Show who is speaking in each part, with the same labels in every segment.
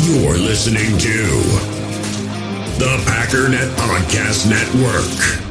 Speaker 1: You're listening to the Packernet Podcast Network.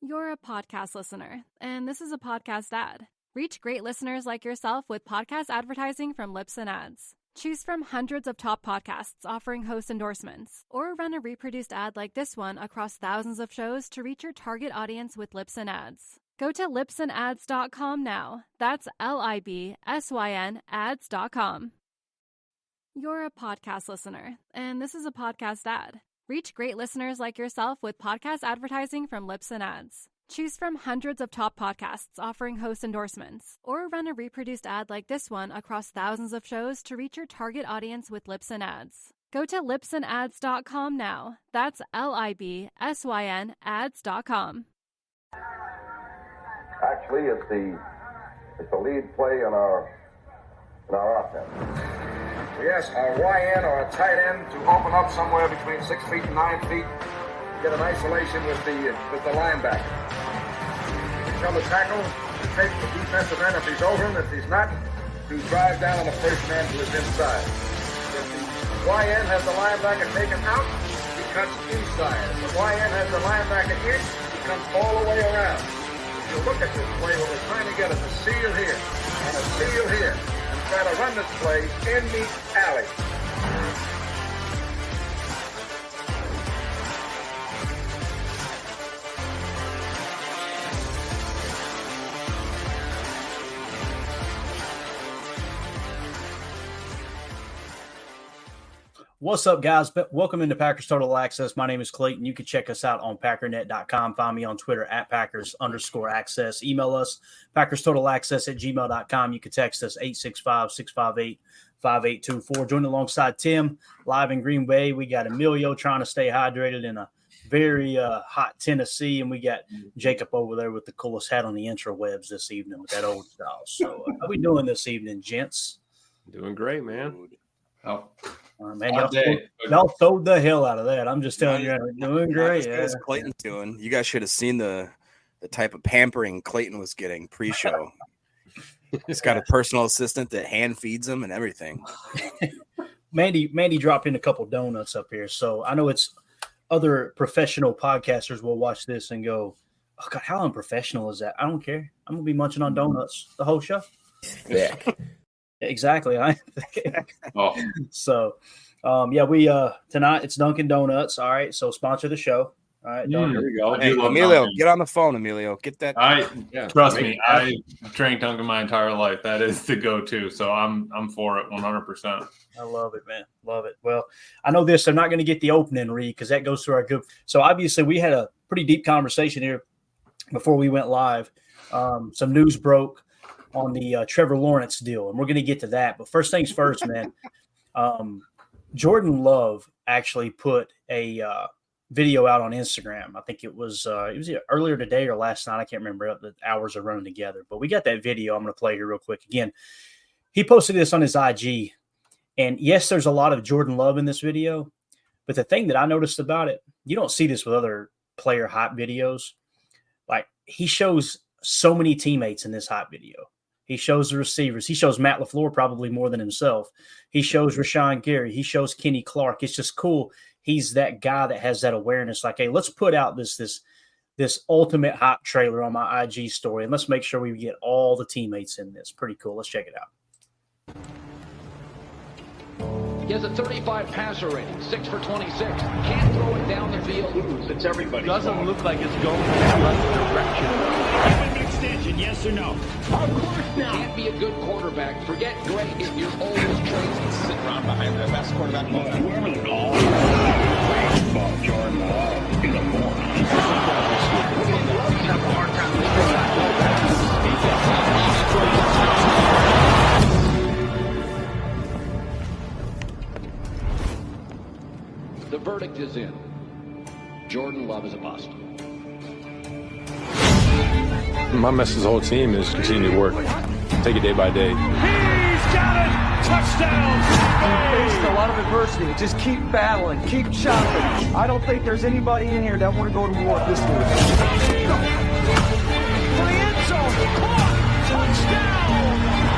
Speaker 2: You're a podcast listener, and this is a podcast ad. Reach great listeners like yourself with podcast advertising from Libsyn Ads. Choose from hundreds of top podcasts offering host endorsements, or run a reproduced ad like this one across thousands of shows to reach your target audience with Libsyn Ads. Go to libsynads.com now. That's LIBSYN ads.com. You're a podcast listener, and this is a podcast ad. Reach great listeners like yourself with podcast advertising from Libsyn Ads. Choose from hundreds of top podcasts offering host endorsements, or run a reproduced ad like this one across thousands of shows to reach your target audience with Libsyn Ads. Go to libsynads.com now. That's LIBSYN ads.com.
Speaker 3: Actually, it's the lead play in our offense. We ask our YN or a tight end to open up somewhere between 6 feet and 9 feet, get an isolation with the linebacker. From the tackle, to take the defensive end if he's over him. If he's not, to drive down on the first man to his inside. If the YN has the linebacker taken out, he cuts inside. If the YN has the linebacker in, he comes all the way around. If you look at this play, what we're trying to get is a seal here and a seal here, and try to run this play in the alley.
Speaker 4: What's up, guys? Welcome into Packers Total Access. My name is Clayton. You can check us out on packernet.com. Find me on Twitter at Packers_access. Email us, PackersTotalAccess@gmail.com. You can text us 865-658-5824. Join alongside Tim live in Green Bay. We got Emilio trying to stay hydrated in a very hot Tennessee, and we got Jacob over there with the coolest hat on the interwebs this evening with that old style. So how we doing this evening, gents?
Speaker 5: Doing great, man. Oh.
Speaker 4: Man, y'all sold the hell out of that. I'm just telling you, you're doing great.
Speaker 6: Not as Clayton's doing. You guys should have seen the type of pampering Clayton was getting pre-show. He's got a personal assistant that hand feeds him and everything.
Speaker 4: Mandy dropped in a couple donuts up here, so I know it's other professional podcasters will watch this and go, "Oh God, how unprofessional is that?" I don't care. I'm gonna be munching on donuts the whole show.
Speaker 6: Yeah.
Speaker 4: Exactly.
Speaker 5: Oh.
Speaker 4: So, we tonight it's Dunkin' Donuts. All right, so sponsor the show. All right,
Speaker 5: there we go.
Speaker 6: Hey, Emilio, get on the phone, Emilio. Get that.
Speaker 5: Trust me. I drank Dunkin' my entire life. That is the go-to. So I'm for it 100%.
Speaker 4: I love it, man. Love it. Well, I know this. I'm not going to get the opening read because that goes through our good. So obviously, we had a pretty deep conversation here before we went live. Some news broke on the Trevor Lawrence deal, and we're going to get to that. But first things first, man. Jordan Love actually put a video out on Instagram. I think it was earlier today or last night. I can't remember. The hours are running together. But we got that video. I'm going to play here real quick. Again, he posted this on his IG. And, yes, there's a lot of Jordan Love in this video. But the thing that I noticed about it, you don't see this with other player hype videos. Like, he shows so many teammates in this hype video. He shows the receivers. He shows Matt LaFleur probably more than himself. He shows Rashawn Gary. He shows Kenny Clark. It's just cool. He's that guy that has that awareness. Like, hey, let's put out this ultimate hype trailer on my IG story, and let's make sure we get all the teammates in this. Pretty cool. Let's check it out.
Speaker 7: He has a 35 passer rating, 6 for 26. Can't throw it down the field. It's everybody.
Speaker 8: Doesn't look like it's going in the right direction.
Speaker 9: Have an extension, yes or no? Of course not.
Speaker 7: Can't be a good quarterback. Forget great if you're always crazy.
Speaker 9: Sit around behind the best quarterback. Whoever the call. Baseball, Jordan Love is a moron. Have a hard time
Speaker 7: The verdict is in. Jordan Love is a bust.
Speaker 10: My message to the whole team is continue to work. Take it day by day.
Speaker 9: He's got it! Touchdown!
Speaker 8: You faced a lot of adversity. Just keep battling. Keep chopping. I don't think there's anybody in here that want to go to war this week.
Speaker 9: For the end zone. Caught! Touchdown!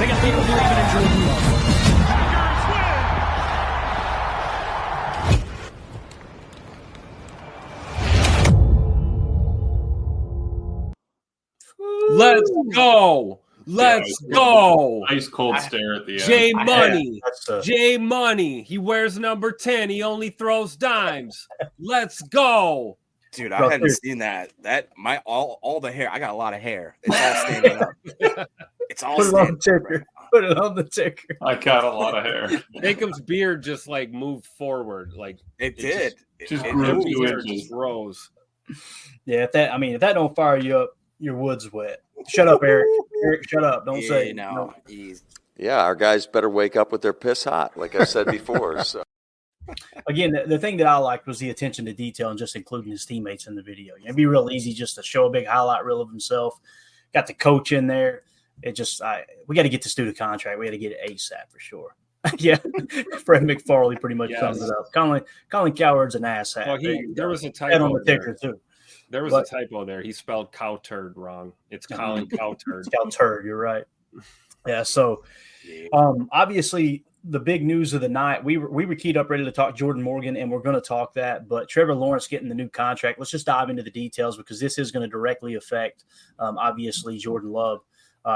Speaker 11: They got people believing in Jordan Love.
Speaker 12: Let's go. Let's go.
Speaker 5: Ice cold stare at the end.
Speaker 12: J Money. J Money. He wears number 10. He only throws dimes. Let's go.
Speaker 6: Dude, I hadn't seen that. All the hair. I got a lot of hair. It's all standing up. It's all standing up.
Speaker 4: Put it on the ticker.
Speaker 5: I got a lot of hair.
Speaker 12: Jacob's beard just like moved forward. Like
Speaker 6: it did.
Speaker 5: Just grew 2 inches.
Speaker 12: Just rose.
Speaker 4: Yeah, if that don't fire you up, your wood's wet. Shut up, Eric. Eric, shut up. Don't say
Speaker 6: no.
Speaker 13: Yeah, our guys better wake up with their piss hot, like I said before. So
Speaker 4: again, the thing that I liked was the attention to detail and just including his teammates in the video. It'd be real easy just to show a big highlight reel of himself. Got the coach in there. It just we got to get this dude a contract. We got to get it ASAP for sure. Yeah, Fred McFarley pretty much sums it up. Colin Cowherd's an asshat.
Speaker 12: Well, there was a typo
Speaker 4: on the ticker too.
Speaker 12: There was a typo there. He spelled cow turd wrong. It's Colin Cow Turd.
Speaker 4: Cow turd. You're right. Yeah. So, obviously, the big news of the night. We were keyed up, ready to talk Jordan Morgan, and we're going to talk that. But Trevor Lawrence getting the new contract. Let's just dive into the details because this is going to directly affect, obviously, Jordan Love.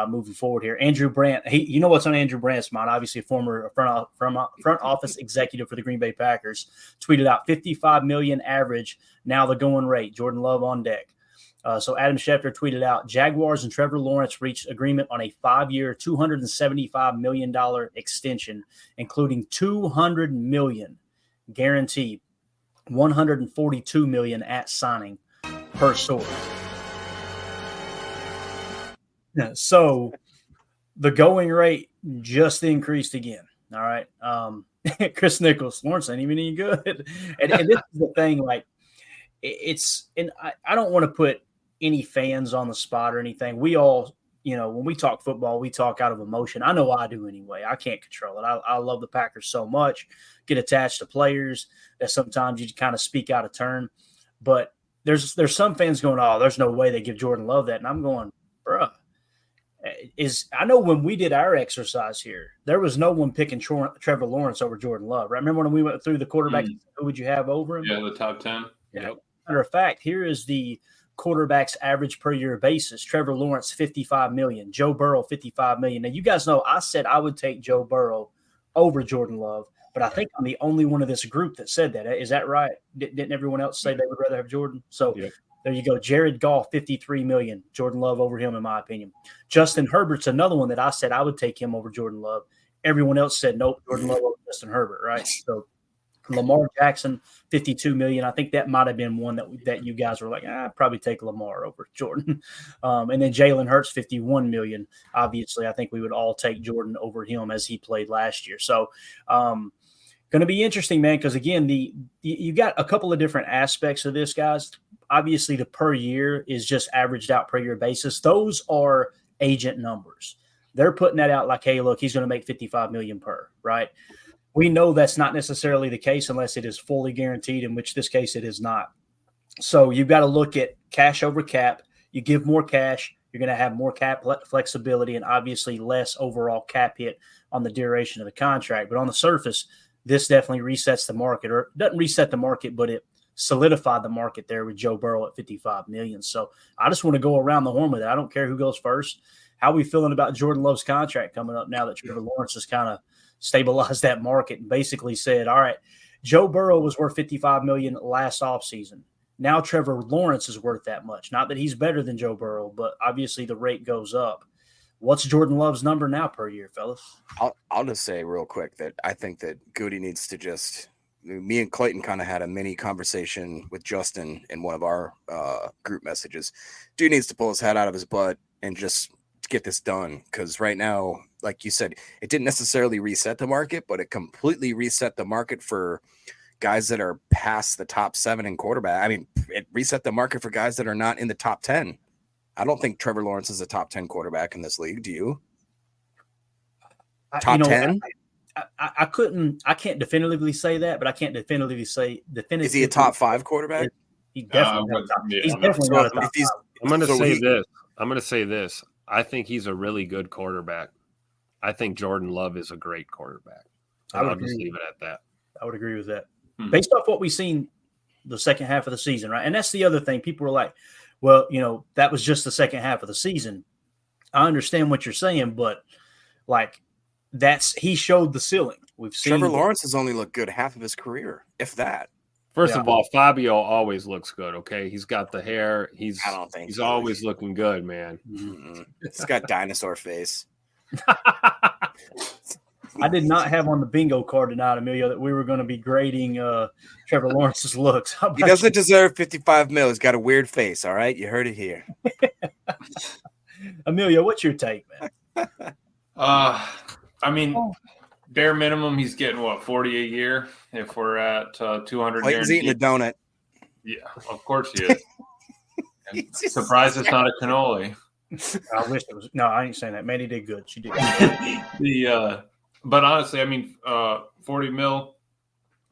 Speaker 4: Moving forward here, Andrew Brandt. You know what's on Andrew Brandt's mind? Obviously, a former front office executive for the Green Bay Packers, tweeted out $55 million average. Now the going rate. Jordan Love on deck. So Adam Schefter tweeted out: Jaguars and Trevor Lawrence reached agreement on a 5-year, $275 million extension, including $200 million guaranteed, $142 million at signing per source. So the going rate just increased again. All right. Chris Nichols, Lawrence ain't even any good. And this is the thing, like I don't want to put any fans on the spot or anything. We all, when we talk football, we talk out of emotion. I know I do anyway. I can't control it. I love the Packers so much, get attached to players that sometimes you kind of speak out of turn. But there's some fans going, oh, there's no way they give Jordan Love that. And I'm going, bruh. I know when we did our exercise here, there was no one picking Trevor Lawrence over Jordan Love. Right? Remember when we went through the quarterback, who would you have over him?
Speaker 5: Yeah, the top 10.
Speaker 4: Yeah. Yep. Matter of fact, here is the quarterback's average per year basis. Trevor Lawrence, $55 million. Joe Burrow, $55 million. Now, you guys know I said I would take Joe Burrow over Jordan Love, but I think I'm the only one of this group that said that. Is that right? Didn't everyone else say they would rather have Jordan? So there you go. Jared Goff, $53 million. Jordan Love over him, in my opinion. Justin Herbert's another one that I said I would take him over Jordan Love. Everyone else said nope, Jordan Love over Justin Herbert, right? So Lamar Jackson, $52 million. I think that might have been one that you guys were like, I'd probably take Lamar over Jordan. And then Jalen Hurts, $51 million. Obviously, I think we would all take Jordan over him as he played last year. So, going to be interesting, man, because, again, you got a couple of different aspects of this, guys. Obviously, the per year is just averaged out per year basis. Those are agent numbers. They're putting that out like, hey, look, he's going to make $55 million per, right? We know that's not necessarily the case unless it is fully guaranteed, in which this case it is not. So you've got to look at cash over cap. You give more cash, you're going to have more cap flexibility and obviously less overall cap hit on the duration of the contract. But on the surface, this definitely resets the market, or doesn't reset the market, but it solidified the market there with Joe Burrow at $55 million. So I just want to go around the horn with it. I don't care who goes first. How are we feeling about Jordan Love's contract coming up now that Trevor Lawrence has kind of stabilized that market and basically said, all right, Joe Burrow was worth $55 million last offseason. Now Trevor Lawrence is worth that much. Not that he's better than Joe Burrow, but obviously the rate goes up. What's Jordan Love's number now per year, fellas?
Speaker 6: I'll just say real quick that I think that Goody needs to just – me and Clayton kind of had a mini conversation with Justin in one of our group messages. Dude needs to pull his head out of his butt and just get this done, because right now, like you said, it didn't necessarily reset the market, but it completely reset the market for guys that are past the top 7 in quarterback. I mean, it reset the market for guys that are not in the top 10. I don't think Trevor Lawrence is a top 10 quarterback in this league. Do you? Top 10?
Speaker 4: I can't definitively say that, but I can't definitively say
Speaker 6: Is he a top 5 quarterback?
Speaker 4: He's definitely not a top 5.
Speaker 12: I'm going to say this. I think he's a really good quarterback. I think Jordan Love is a great quarterback. And I'll just leave it at that.
Speaker 4: I would agree with that. Based off what we've seen the second half of the season, right? And that's the other thing. People were like, well, that was just the second half of the season. I understand what you're saying, but like he showed the ceiling. We've seen
Speaker 6: Trevor Lawrence has only looked good half of his career, if that.
Speaker 12: First of all, Fabio always looks good. Okay, he's got the hair. He's always looking good, man.
Speaker 6: He's got dinosaur face.
Speaker 4: I did not have on the bingo card tonight, Emilio, that we were going to be grading Trevor Lawrence's looks.
Speaker 6: He doesn't deserve $55 million. He's got a weird face. All right, you heard it here.
Speaker 4: Emilio, what's your take, man?
Speaker 5: I mean, bare minimum, he's getting what, 40 a year if we're at 200.
Speaker 6: Clayton's eating a donut.
Speaker 5: Yeah, of course he is. Surprised it's not a cannoli.
Speaker 4: I wish it was. No, I ain't saying that. Manny did good. She did.
Speaker 5: But honestly, I mean, 40 mil.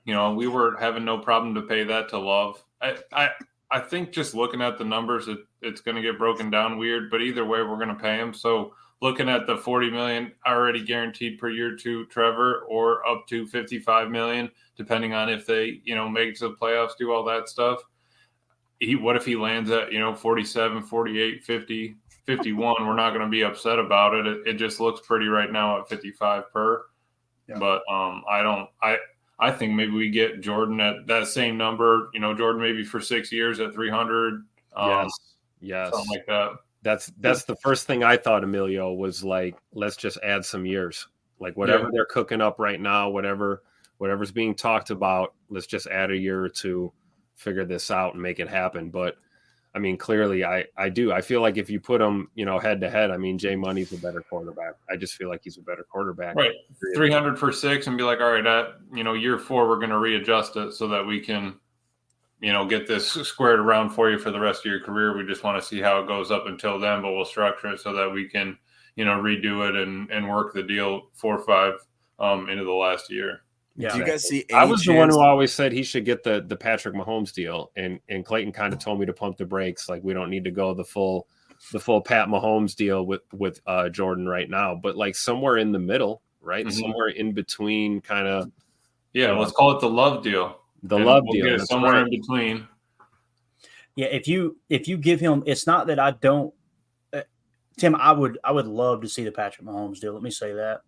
Speaker 5: We were having no problem to pay that to Love. I think just looking at the numbers, it's going to get broken down weird. But either way, we're going to pay him. So looking at the 40 million already guaranteed per year to Trevor, or up to 55 million, depending on if they make it to the playoffs, do all that stuff. What if he lands at 47, 48, 50? 51, we're not going to be upset about it. It just looks pretty right now at 55 per. Yeah. But I think maybe we get Jordan at that same number. Jordan maybe for 6 years at 300.
Speaker 12: Yes,
Speaker 5: something like that.
Speaker 12: That's the first thing I thought, Emilio, was like, let's just add some years. Like whatever they're cooking up right now, whatever's being talked about, let's just add a year or two, figure this out and make it happen. But I mean, clearly, I do. I feel like if you put him, head to head, I mean, Jay Money's a better quarterback. I just feel like he's a better quarterback.
Speaker 5: Right. 300 for 6 and be like, all right, at, year 4, we're going to readjust it so that we can, get this squared around for you for the rest of your career. We just want to see how it goes up until then, but we'll structure it so that we can, redo it and work the deal 4 or 5 into the last year.
Speaker 6: Yeah. Do you guys see?
Speaker 12: I was the one who always said he should get the Patrick Mahomes deal, and Clayton kind of told me to pump the brakes. Like, we don't need to go the full Pat Mahomes deal with Jordan right now, but like somewhere in the middle, right? Mm-hmm. Somewhere in between, kind of.
Speaker 5: Yeah, let's call it the Love deal.
Speaker 12: We'll deal.
Speaker 5: Somewhere in between.
Speaker 4: Yeah, if you give him, it's not that I don't. Tim, I would love to see the Patrick Mahomes deal. Let me say that.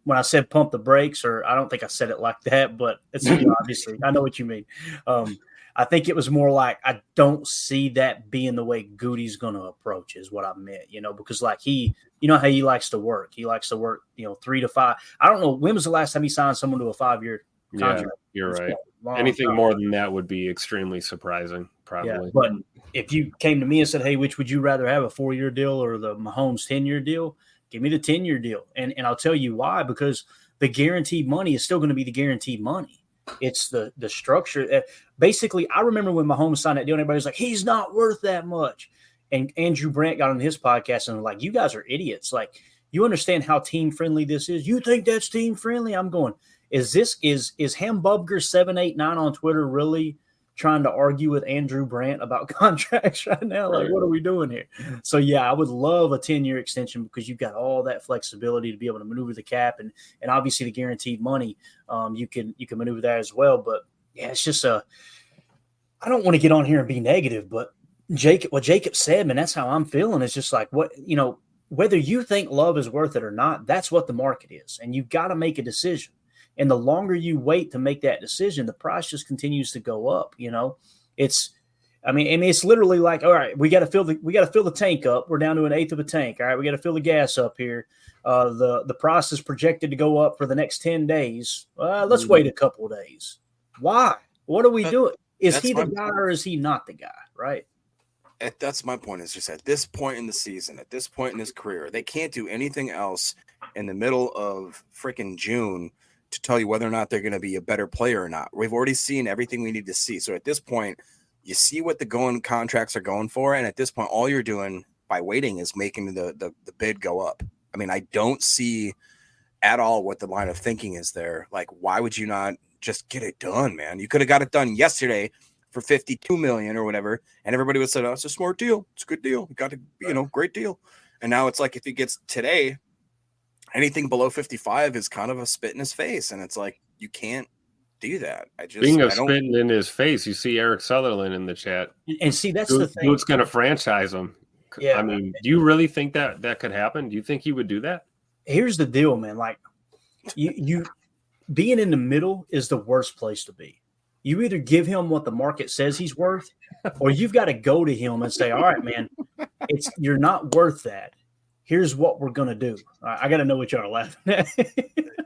Speaker 4: When I said pump the brakes, or I don't think I said it like that, but it's obviously I know what you mean. I think it was more like I don't see that being the way Goody's going to approach is what I meant, because like how he likes to work. He likes to work, 3 to 5. I don't know. When was the last time he signed someone to a 5-year contract?
Speaker 12: Yeah, you're right. Anything more than that would be extremely surprising, probably.
Speaker 4: Yeah, but if you came to me and said, hey, which would you rather have, a 4-year deal or the Mahomes 10-year deal? Give me the 10-year deal. And I'll tell you why, because the guaranteed money is still going to be the guaranteed money. It's the structure. Basically, I remember when Mahomes signed that deal, and everybody was like, he's not worth that much. And Andrew Brandt got on his podcast and was like, you guys are idiots. Like, you understand how team-friendly this is? You think that's team-friendly? I'm going, is Hambubger 789 on Twitter really trying to argue with Andrew Brandt about contracts right now? Like, what are we doing here? So, yeah, I would love a 10-year extension because you've got all that flexibility to be able to maneuver the cap and obviously the guaranteed money. You can maneuver that as well. But, yeah, it's just I don't want to get on here and be negative, but what Jacob said, man, that's how I'm feeling. It's just like, whether you think Love is worth it or not, that's what the market is. And you've got to make a decision. And the longer you wait to make that decision, the price just continues to go up. It's literally like, all right, we got to fill the tank up. We're down to 1/8 of a tank. All right, we got to fill the gas up here. The price is projected to go up for the next 10 days. Let's wait a couple of days. Why? What are we doing? Is he the guy or is he not the guy? Right.
Speaker 6: That's my point. Is just at this point in the season, at this point in his career, they can't do anything else in the middle of freaking June to tell you whether or not they're going to be a better player or not. We've already seen everything we need to see. So at this point, you see what the contracts are going for. And at this point, all you're doing by waiting is making the bid go up. I mean, I don't see at all what the line of thinking is there. Like, why would you not just get it done, man? You could have got it done yesterday for $52 million or whatever. And everybody would say, oh, it's a smart deal. It's a good deal. You got to, great deal. And now it's like, if he gets today, anything below 55 is kind of a spit in his face. And it's like, you can't do that.
Speaker 12: Speaking of spitting in his face, you see Eric Sutherland in the chat.
Speaker 4: And see, that's the thing.
Speaker 12: Who's going to franchise him?
Speaker 4: Yeah.
Speaker 12: I mean, do you really think that could happen? Do you think he would do that?
Speaker 4: Here's the deal, man. Like, you being in the middle is the worst place to be. You either give him what the market says he's worth, or you've got to go to him and say, all right, man, you're not worth that. Here's what we're going to do. I got to know what y'all are laughing at.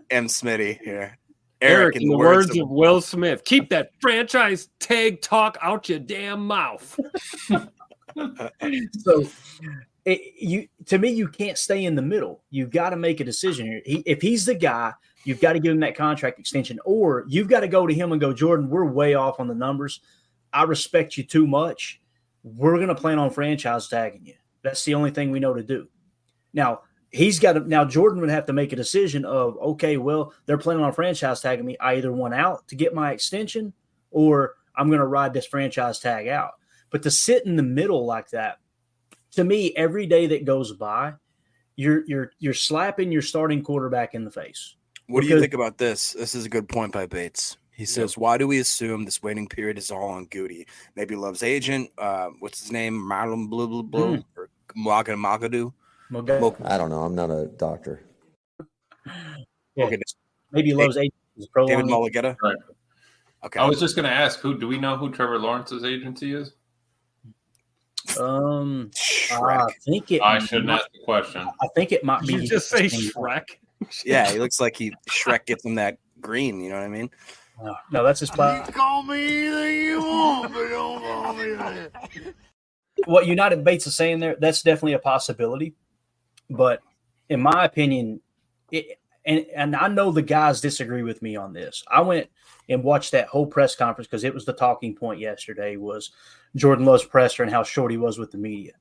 Speaker 6: M. Smitty here.
Speaker 12: Eric, in the words of Will Smith, keep that franchise tag talk out your damn mouth.
Speaker 4: So, to me, you can't stay in the middle. You've got to make a decision here. If he's the guy, you've got to give him that contract extension, or you've got to go to him and go, Jordan, we're way off on the numbers. I respect you too much. We're going to plan on franchise tagging you. That's the only thing we know to do. Now, Jordan would have to make a decision of, okay, well, they're planning on franchise tagging me. I either want out to get my extension, or I'm going to ride this franchise tag out. But to sit in the middle like that, to me, every day that goes by, you're slapping your starting quarterback in the face.
Speaker 6: What do you think about this? This is a good point by Bates. He says, why do we assume this waiting period is all on Goody? Maybe Love's agent, what's his name? Marlon Blue or Magadu?
Speaker 14: I don't know. I'm not a doctor.
Speaker 4: Yeah. Okay. Maybe Love's agent is pro.
Speaker 6: David Mulligetta?
Speaker 5: Right.
Speaker 6: Okay.
Speaker 5: I was just going to ask, do we know who Trevor Lawrence's agency is?
Speaker 4: I think it.
Speaker 5: I shouldn't ask the question.
Speaker 4: I think it might be.
Speaker 12: You just say Shrek.
Speaker 6: Yeah, he looks like Shrek gets him that green. You know what I mean?
Speaker 4: No, that's his plan.
Speaker 15: You call me anything you want, but don't call me that.
Speaker 4: What United Bates is saying there, that's definitely a possibility. But in my opinion, and I know the guys disagree with me on this. I went and watched that whole press conference because it was the talking point yesterday was Jordan Love's presser and how short he was with the media.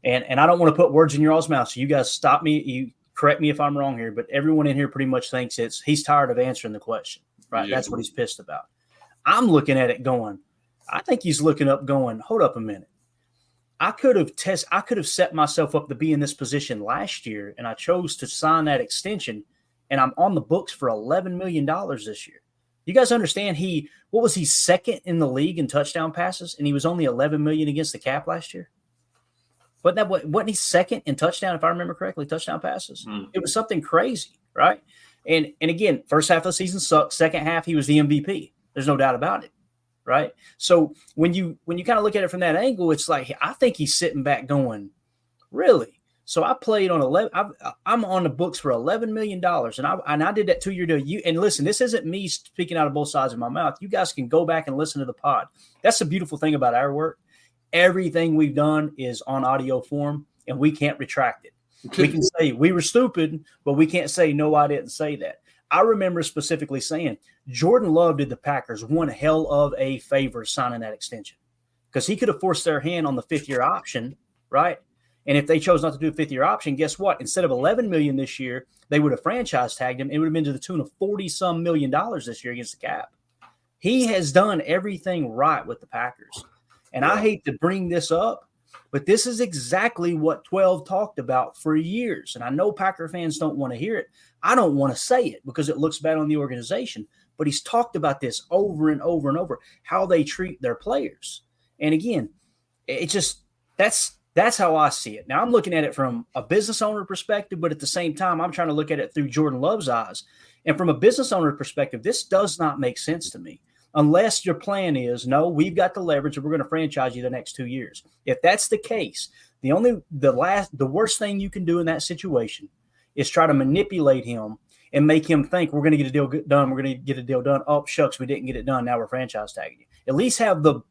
Speaker 4: And I don't want to put words in your all's mouth, so you guys stop me. You correct me if I'm wrong here, but everyone in here pretty much thinks he's tired of answering the question, right? Yeah. That's what he's pissed about. I'm looking at it going, I think he's looking up going, hold up a minute. I could have set myself up to be in this position last year, and I chose to sign that extension, and I'm on the books for $11 million this year. You guys understand what was he second in the league in touchdown passes, and he was only $11 million against the cap last year? Wasn't he second in touchdown, if I remember correctly, touchdown passes? Mm-hmm. It was something crazy, right? And again, first half of the season sucked. Second half, he was the MVP. There's no doubt about it. Right. So when you kind of look at it from that angle, it's like, I think he's sitting back going, really? So I played on 11. I'm on the books for $11 million. And I did that 2-year deal. And listen, this isn't me speaking out of both sides of my mouth. You guys can go back and listen to the pod. That's the beautiful thing about our work. Everything we've done is on audio form, and we can't retract it. We can say we were stupid, but we can't say, no, I didn't say that. I remember specifically saying Jordan Love did the Packers one hell of a favor signing that extension because he could have forced their hand on the 5th-year option, right? And if they chose not to do a 5th-year option, guess what? Instead of $11 million this year, they would have franchise tagged him. It would have been to the tune of $40-some million this year against the cap. He has done everything right with the Packers. And I hate to bring this up, but this is exactly what 12 talked about for years. And I know Packer fans don't want to hear it. I don't want to say it because it looks bad on the organization. But he's talked about this over and over and over, how they treat their players. And again, it just that's how I see it. Now, I'm looking at it from a business owner perspective, but at the same time, I'm trying to look at it through Jordan Love's eyes. And from a business owner perspective, this does not make sense to me. Unless your plan is, no, we've got the leverage and we're going to franchise you the next 2 years. If that's the case, the worst thing you can do in that situation is try to manipulate him and make him think we're going to get a deal done. We're going to get a deal done. Oh, shucks, we didn't get it done. Now we're franchise tagging you. At least have the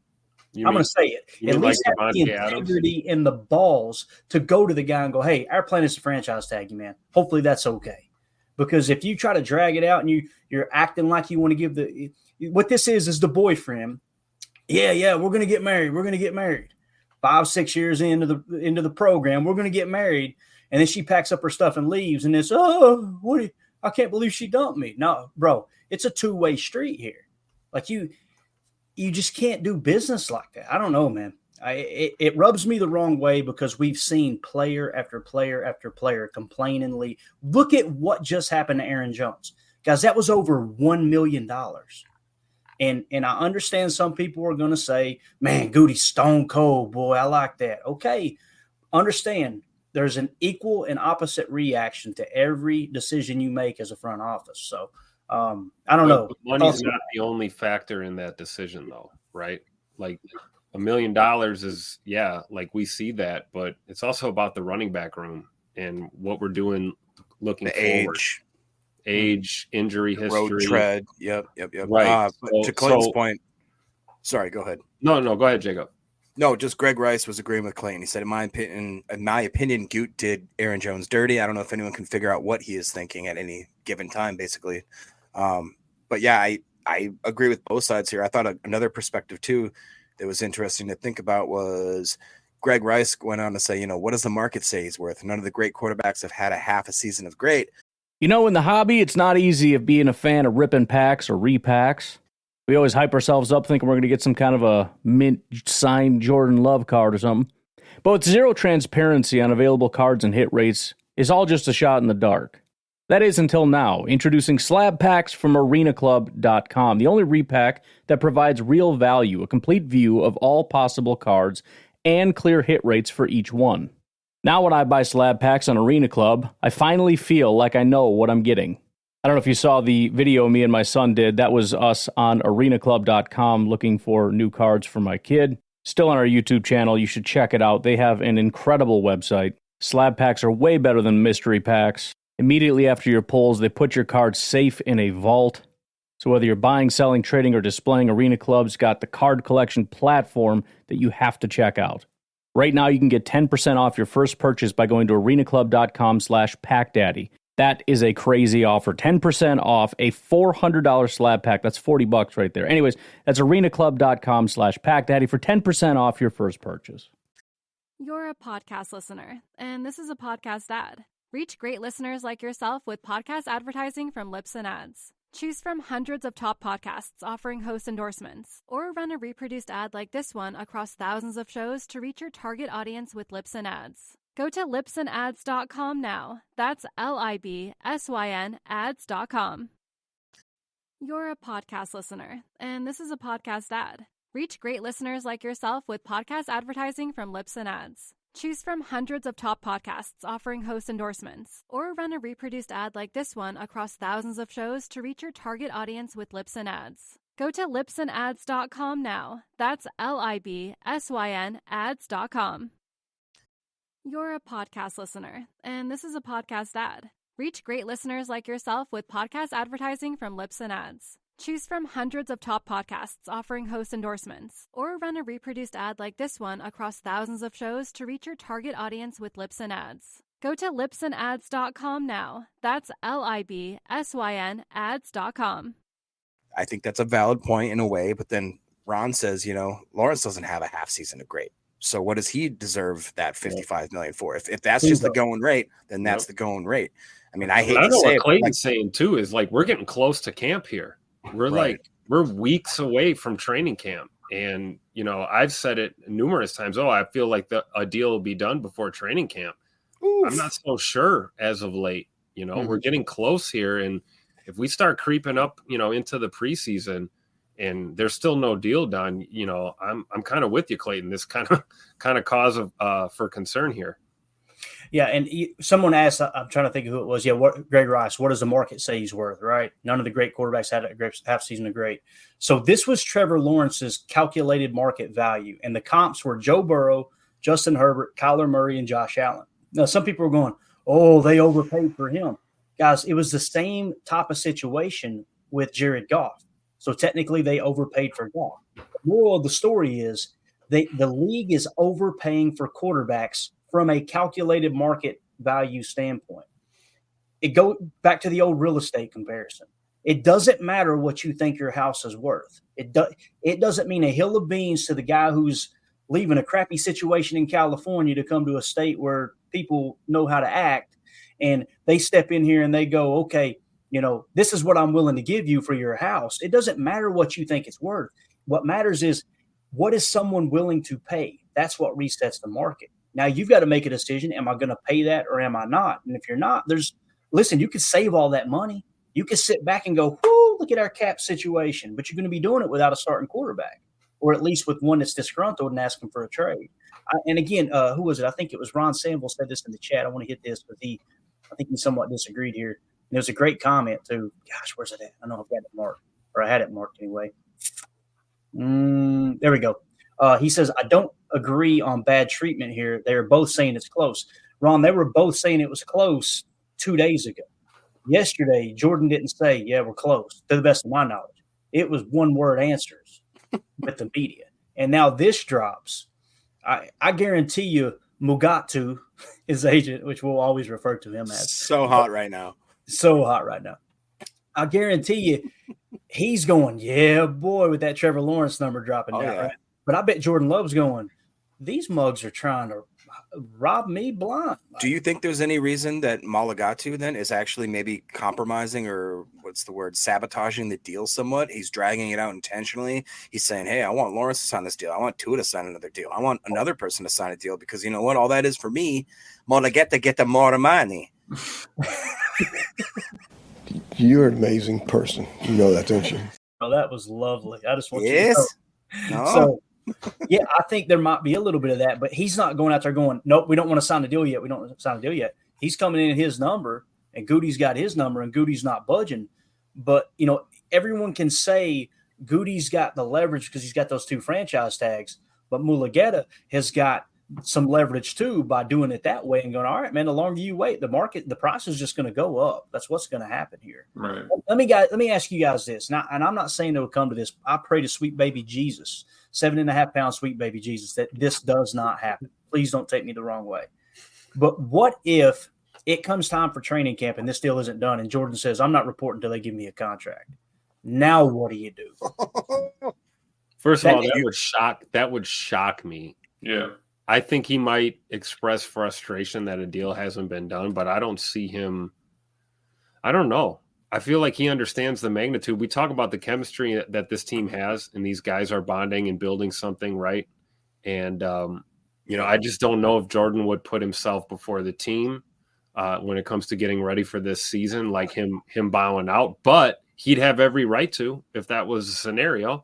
Speaker 4: I'm going to say it. At least have the integrity and the balls to go to the guy and go, hey, our plan is to franchise tag you, man. Hopefully that's okay. Because if you try to drag it out and you're acting like you want to give what this is the boyfriend. Yeah, we're going to get married. We're going to get married. 5-6 years into the program, we're going to get married. And then she packs up her stuff and leaves. And it's, I can't believe she dumped me. No, bro, it's a two-way street here. Like you just can't do business like that. I don't know, man. It rubs me the wrong way because we've seen player after player after player complainingly. Look at what just happened to Aaron Jones. Guys, that was over $1 million. And I understand some people are going to say, man, Goody's stone cold, boy. I like that. Okay, understand there's an equal and opposite reaction to every decision you make as a front office. So I don't know.
Speaker 12: Money's not the only factor in that decision, though, right? Like $1 million is, like we see that, but it's also about the running back room and what we're doing looking forward. Age, injury history,
Speaker 6: road tread. Yep.
Speaker 12: Right.
Speaker 6: But to Clayton's point, sorry, go ahead.
Speaker 12: No, go ahead, Jacob.
Speaker 6: No, just Greg Rice was agreeing with Clayton. He said, in my opinion, Goot did Aaron Jones dirty. I don't know if anyone can figure out what he is thinking at any given time, basically. But yeah, I agree with both sides here. I thought another perspective too that was interesting to think about was Greg Rice went on to say, what does the market say he's worth? None of the great quarterbacks have had a half a season of great.
Speaker 16: In the hobby, it's not easy of being a fan of ripping packs or repacks. We always hype ourselves up thinking we're going to get some kind of a mint signed Jordan Love card or something. But with zero transparency on available cards and hit rates, it's all just a shot in the dark. That is until now. Introducing slab packs from arenaclub.com, the only repack that provides real value, a complete view of all possible cards, and clear hit rates for each one. Now when I buy slab packs on Arena Club, I finally feel like I know what I'm getting. I don't know if you saw the video me and my son did. That was us on arenaclub.com looking for new cards for my kid. Still on our YouTube channel. You should check it out. They have an incredible website. Slab packs are way better than mystery packs. Immediately after your pulls, they put your cards safe in a vault. So whether you're buying, selling, trading, or displaying, Arena Club's got the card collection platform that you have to check out. Right now, you can get 10% off your first purchase by going to arenaclub.com/packdaddy. That is a crazy offer. 10% off a $400 slab pack. That's $40 right there. Anyways, that's arenaclub.com/packdaddy for 10% off your first purchase.
Speaker 2: You're a podcast listener, and this is a podcast ad. Reach great listeners like yourself with podcast advertising from Lips and Ads. Choose from hundreds of top podcasts offering host endorsements, or run a reproduced ad like this one across thousands of shows to reach your target audience with Lips and Ads. Go to lipsandads.com now. That's LIBSYN ads.com. You're a podcast listener, and this is a podcast ad. Reach great listeners like yourself with podcast advertising from Lips and Ads. Choose from hundreds of top podcasts offering host endorsements, or run a reproduced ad like this one across thousands of shows to reach your target audience with Lips and Ads. Go to lipsandads.com now. That's LIBSYN ads.com. You're a podcast listener, and this is a podcast ad. Reach great listeners like yourself with podcast advertising from Lips and Ads. Choose from hundreds of top podcasts offering host endorsements, or run a reproduced ad like this one across thousands of shows to reach your target audience with Lips and Ads. Go to lipsandads.com now. That's LIBSYN ads.com.
Speaker 6: I think that's a valid point in a way, but then Ron says, Lawrence doesn't have a half season of great. So what does he deserve that $55 million for? If that's just the going rate, then that's the going rate. I mean, I hate to say
Speaker 12: what Clayton's saying too is like we're getting close to camp here. We're we're weeks away from training camp. And, I've said it numerous times. I feel like a deal will be done before training camp. Oof. I'm not so sure as of late. We're getting close here. And if we start creeping up, into the preseason and there's still no deal done, I'm kind of with you, Clayton. This kind of cause of for concern here.
Speaker 4: Yeah, and someone asked, I'm trying to think of who it was. Yeah, Greg Rice, what does the market say he's worth, right? None of the great quarterbacks had a great half season of great. So this was Trevor Lawrence's calculated market value, and the comps were Joe Burrow, Justin Herbert, Kyler Murray, and Josh Allen. Now, some people are going, they overpaid for him. Guys, it was the same type of situation with Jared Goff. So technically they overpaid for Goff. The moral of the story is the league is overpaying for quarterbacks from a calculated market value standpoint. It goes back to the old real estate comparison. It doesn't matter what you think your house is worth. It doesn't mean a hill of beans to the guy who's leaving a crappy situation in California to come to a state where people know how to act, and they step in here and they go, okay, this is what I'm willing to give you for your house. It doesn't matter what you think it's worth. What matters is what is someone willing to pay? That's what resets the market. Now you've got to make a decision. Am I going to pay that or am I not? And if you're not, listen, you could save all that money. You could sit back and go, whoo, look at our cap situation, but you're going to be doing it without a starting quarterback, or at least with one that's disgruntled and asking for a trade. And again, who was it? I think it was Ron Sample said this in the chat. I want to hit this because I think he somewhat disagreed here. And it was a great comment too. Gosh, where's it at? I know I've got it marked, or I had it marked anyway. There we go. He says, I don't agree on bad treatment here. They're both saying it's close. Ron, they were both saying it was close 2 days ago. Yesterday, Jordan didn't say, yeah, we're close, to the best of my knowledge. It was one-word answers with the media. And now this drops. I guarantee you Mugatu, his agent, which we'll always refer to him as.
Speaker 6: So hot right now.
Speaker 4: So hot right now. I guarantee you he's going, yeah, boy, with that Trevor Lawrence number dropping down.
Speaker 6: Yeah.
Speaker 4: Right? But I bet Jordan Love's going, these mugs are trying to rob me blind.
Speaker 6: Do you think there's any reason that Malagatu then is actually maybe compromising, or what's the word, sabotaging the deal somewhat? He's dragging it out intentionally. He's saying, hey, I want Lawrence to sign this deal. I want Tua to sign another deal. I want another person to sign a deal because you know what? All that is for me, Malageta get the more money.
Speaker 17: You're an amazing person. You know that, don't you?
Speaker 4: Oh, that was lovely. I just want
Speaker 6: you to
Speaker 4: know. So, yeah, I think there might be a little bit of that, but he's not going out there going, nope, we don't want to sign a deal yet. We don't want to sign a deal yet. He's coming in at his number, and Goody's got his number, and Goody's not budging. But, you know, everyone can say Goody's got the leverage because he's got those 2 franchise tags, but Mulugeta has got some leverage too by doing it that way and going, all right, man, the longer you wait, the price is just going to go up. That's what's going to happen here.
Speaker 5: Right.
Speaker 4: Let me ask you guys this. Now, and I'm not saying it'll come to this. I pray to sweet baby Jesus, 7.5 pound sweet baby Jesus, that this does not happen. Please don't take me the wrong way. But what if it comes time for training camp and this deal isn't done and Jordan says, I'm not reporting until they give me a contract? Now what do you do?
Speaker 12: First of all, that would shock me.
Speaker 5: Yeah.
Speaker 12: I think he might express frustration that a deal hasn't been done, but I don't see him. I don't know. I feel like he understands the magnitude. We talk about the chemistry that this team has, and these guys are bonding and building something, right? And, you know, I just don't know if Jordan would put himself before the team when it comes to getting ready for this season, like him bowing out. But he'd have every right to if that was a scenario.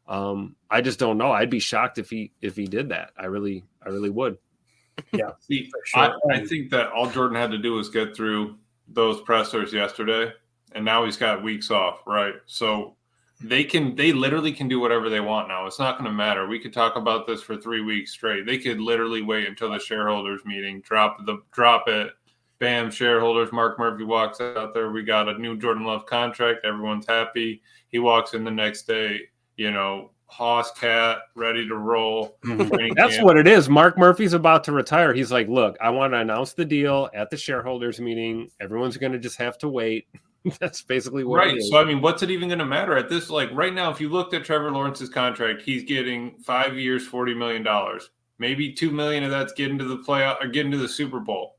Speaker 12: I just don't know. I'd be shocked if he did that. I really would.
Speaker 4: Yeah.
Speaker 5: See,
Speaker 4: sure.
Speaker 5: I think that all Jordan had to do was get through those pressers yesterday, and now he's got weeks off, right? So they literally can do whatever they want now. It's not going to matter. We could talk about this for 3 weeks straight. They could literally wait until the shareholders meeting, drop it. Bam, shareholders. Mark Murphy walks out there. We got a new Jordan Love contract. Everyone's happy. He walks in the next day, you know, Hoss cat ready to roll.
Speaker 12: That's what it is. Mark Murphy's about to retire. He's like, look, I want to announce the deal at the shareholders meeting. Everyone's going to just have to wait. That's basically what it is.
Speaker 5: So, I mean, what's it even going to matter at this? Like right now, if you looked at Trevor Lawrence's contract, he's getting 5 years, $40 million. Maybe $2 million of that's getting to the playoff or getting to the Super Bowl.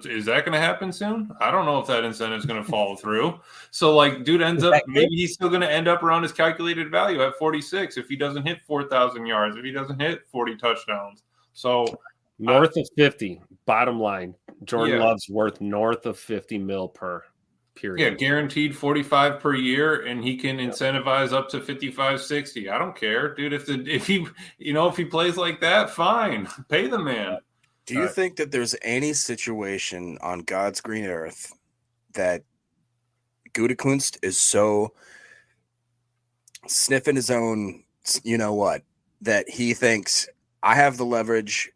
Speaker 5: Is that going to happen soon? I don't know if that incentive is going to follow through. So, like, dude ends up, maybe he's still going to end up around his calculated value at 46 if he doesn't hit 4,000 yards, if he doesn't hit 40 touchdowns. So,
Speaker 12: north of 50, bottom line. Jordan Love's worth north of 50 mil per period.
Speaker 5: Yeah, guaranteed 45 per year, and he can incentivize up to 55, 60. I don't care, dude. If he plays like that, fine. Pay the man.
Speaker 6: Do you think that there's any situation on God's green earth that Gutekunst is so sniffing his own, you know what, that he thinks I have the leverage.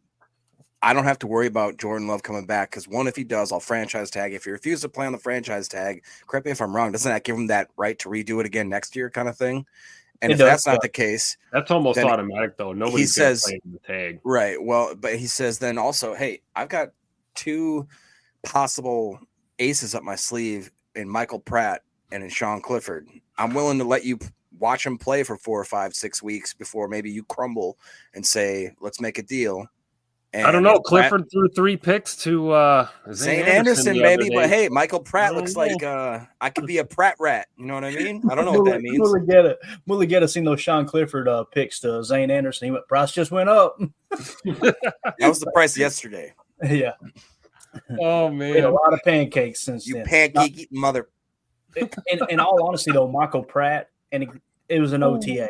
Speaker 6: I don't have to worry about Jordan Love coming back because one, if he does, I'll franchise tag. If he refuses to play on the franchise tag, correct me if I'm wrong, doesn't that give him that right to redo it again next year kind of thing? And if that's not the case,
Speaker 12: that's almost automatic, though. Nobody's going to play the tag.
Speaker 6: Right. Well, but he says then also, hey, I've got 2 possible aces up my sleeve in Michael Pratt and in Sean Clifford. I'm willing to let you watch him play for 4 or 5, 6 weeks before maybe you crumble and say, let's make a deal. And
Speaker 12: I don't know. Clifford threw 3 picks to
Speaker 6: Zane Anderson, baby. But hey, Michael Pratt looks like I could be a Pratt rat. You know what I mean? I don't know what that means.
Speaker 4: Mulligetta seen those Sean Clifford picks to Zane Anderson. He went, price just went up.
Speaker 6: That was the price yesterday.
Speaker 4: Yeah.
Speaker 12: Oh man,
Speaker 4: a lot of pancakes since
Speaker 6: you
Speaker 4: then.
Speaker 6: Pancake eating mother.
Speaker 4: In all honesty, though, Michael Pratt, and it was an OTA,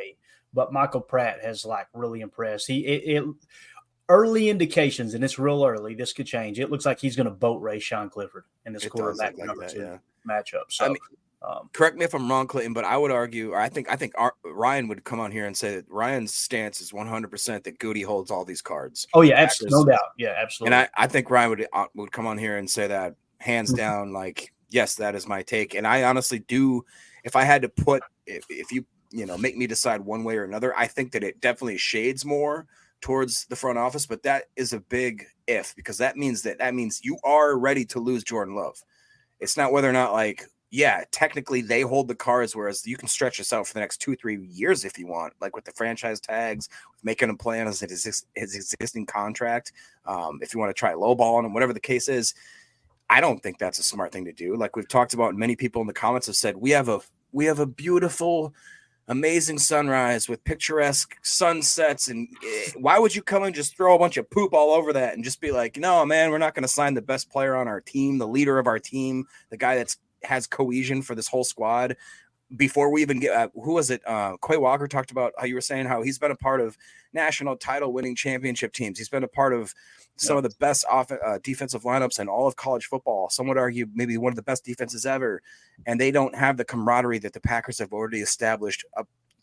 Speaker 4: but Michael Pratt has like really impressed. It early indications, and it's real early. This could change. It looks like he's going to boat race Sean Clifford in this quarterback number 2 matchup. So, I mean,
Speaker 6: correct me if I'm wrong, Clayton, but I would argue, or I think Ryan would come on here and say that Ryan's stance is 100% that Goody holds all these cards.
Speaker 4: Oh yeah, absolutely, no doubt. Yeah, absolutely.
Speaker 6: And I think Ryan would come on here and say that hands down, like, yes, that is my take. And I honestly do. If I had to put, if you make me decide one way or another, I think that it definitely shades more towards the front office, but that is a big if, because that means you are ready to lose Jordan Love. It's not whether or not, like, yeah, technically they hold the cards, whereas you can stretch this out for the next 2-3 years if you want, like with the franchise tags, making him play on his existing contract. If you want to try lowballing him, whatever the case is, I don't think that's a smart thing to do. Like we've talked about, many people in the comments have said, we have a beautiful, amazing sunrise with picturesque sunsets, and why would you come and just throw a bunch of poop all over that and just be like, no, man, we're not going to sign the best player on our team, the leader of our team, the guy that's has cohesion for this whole squad before we even get who was it? Quay Walker talked about how you were saying how he's been a part of national title winning championship teams. He's been a part of some of the best defensive lineups in all of college football. Some would argue maybe one of the best defenses ever. And they don't have the camaraderie that the Packers have already established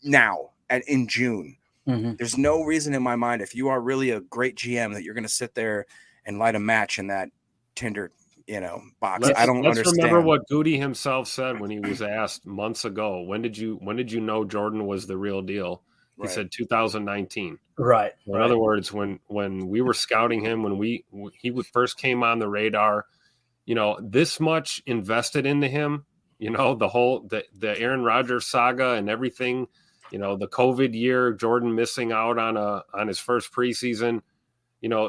Speaker 6: now and in June.
Speaker 4: Mm-hmm.
Speaker 6: There's no reason in my mind, if you are really a great GM, that you're going to sit there and light a match in that Tinder box. I don't understand.
Speaker 12: Let's remember what Goody himself said when he was asked months ago, when did you know Jordan was the real deal? He said 2019.
Speaker 4: Right.
Speaker 12: In other words, when we were scouting him, when he first came on the radar, this much invested into him, the Aaron Rodgers saga and everything, the COVID year, Jordan missing out on his first preseason,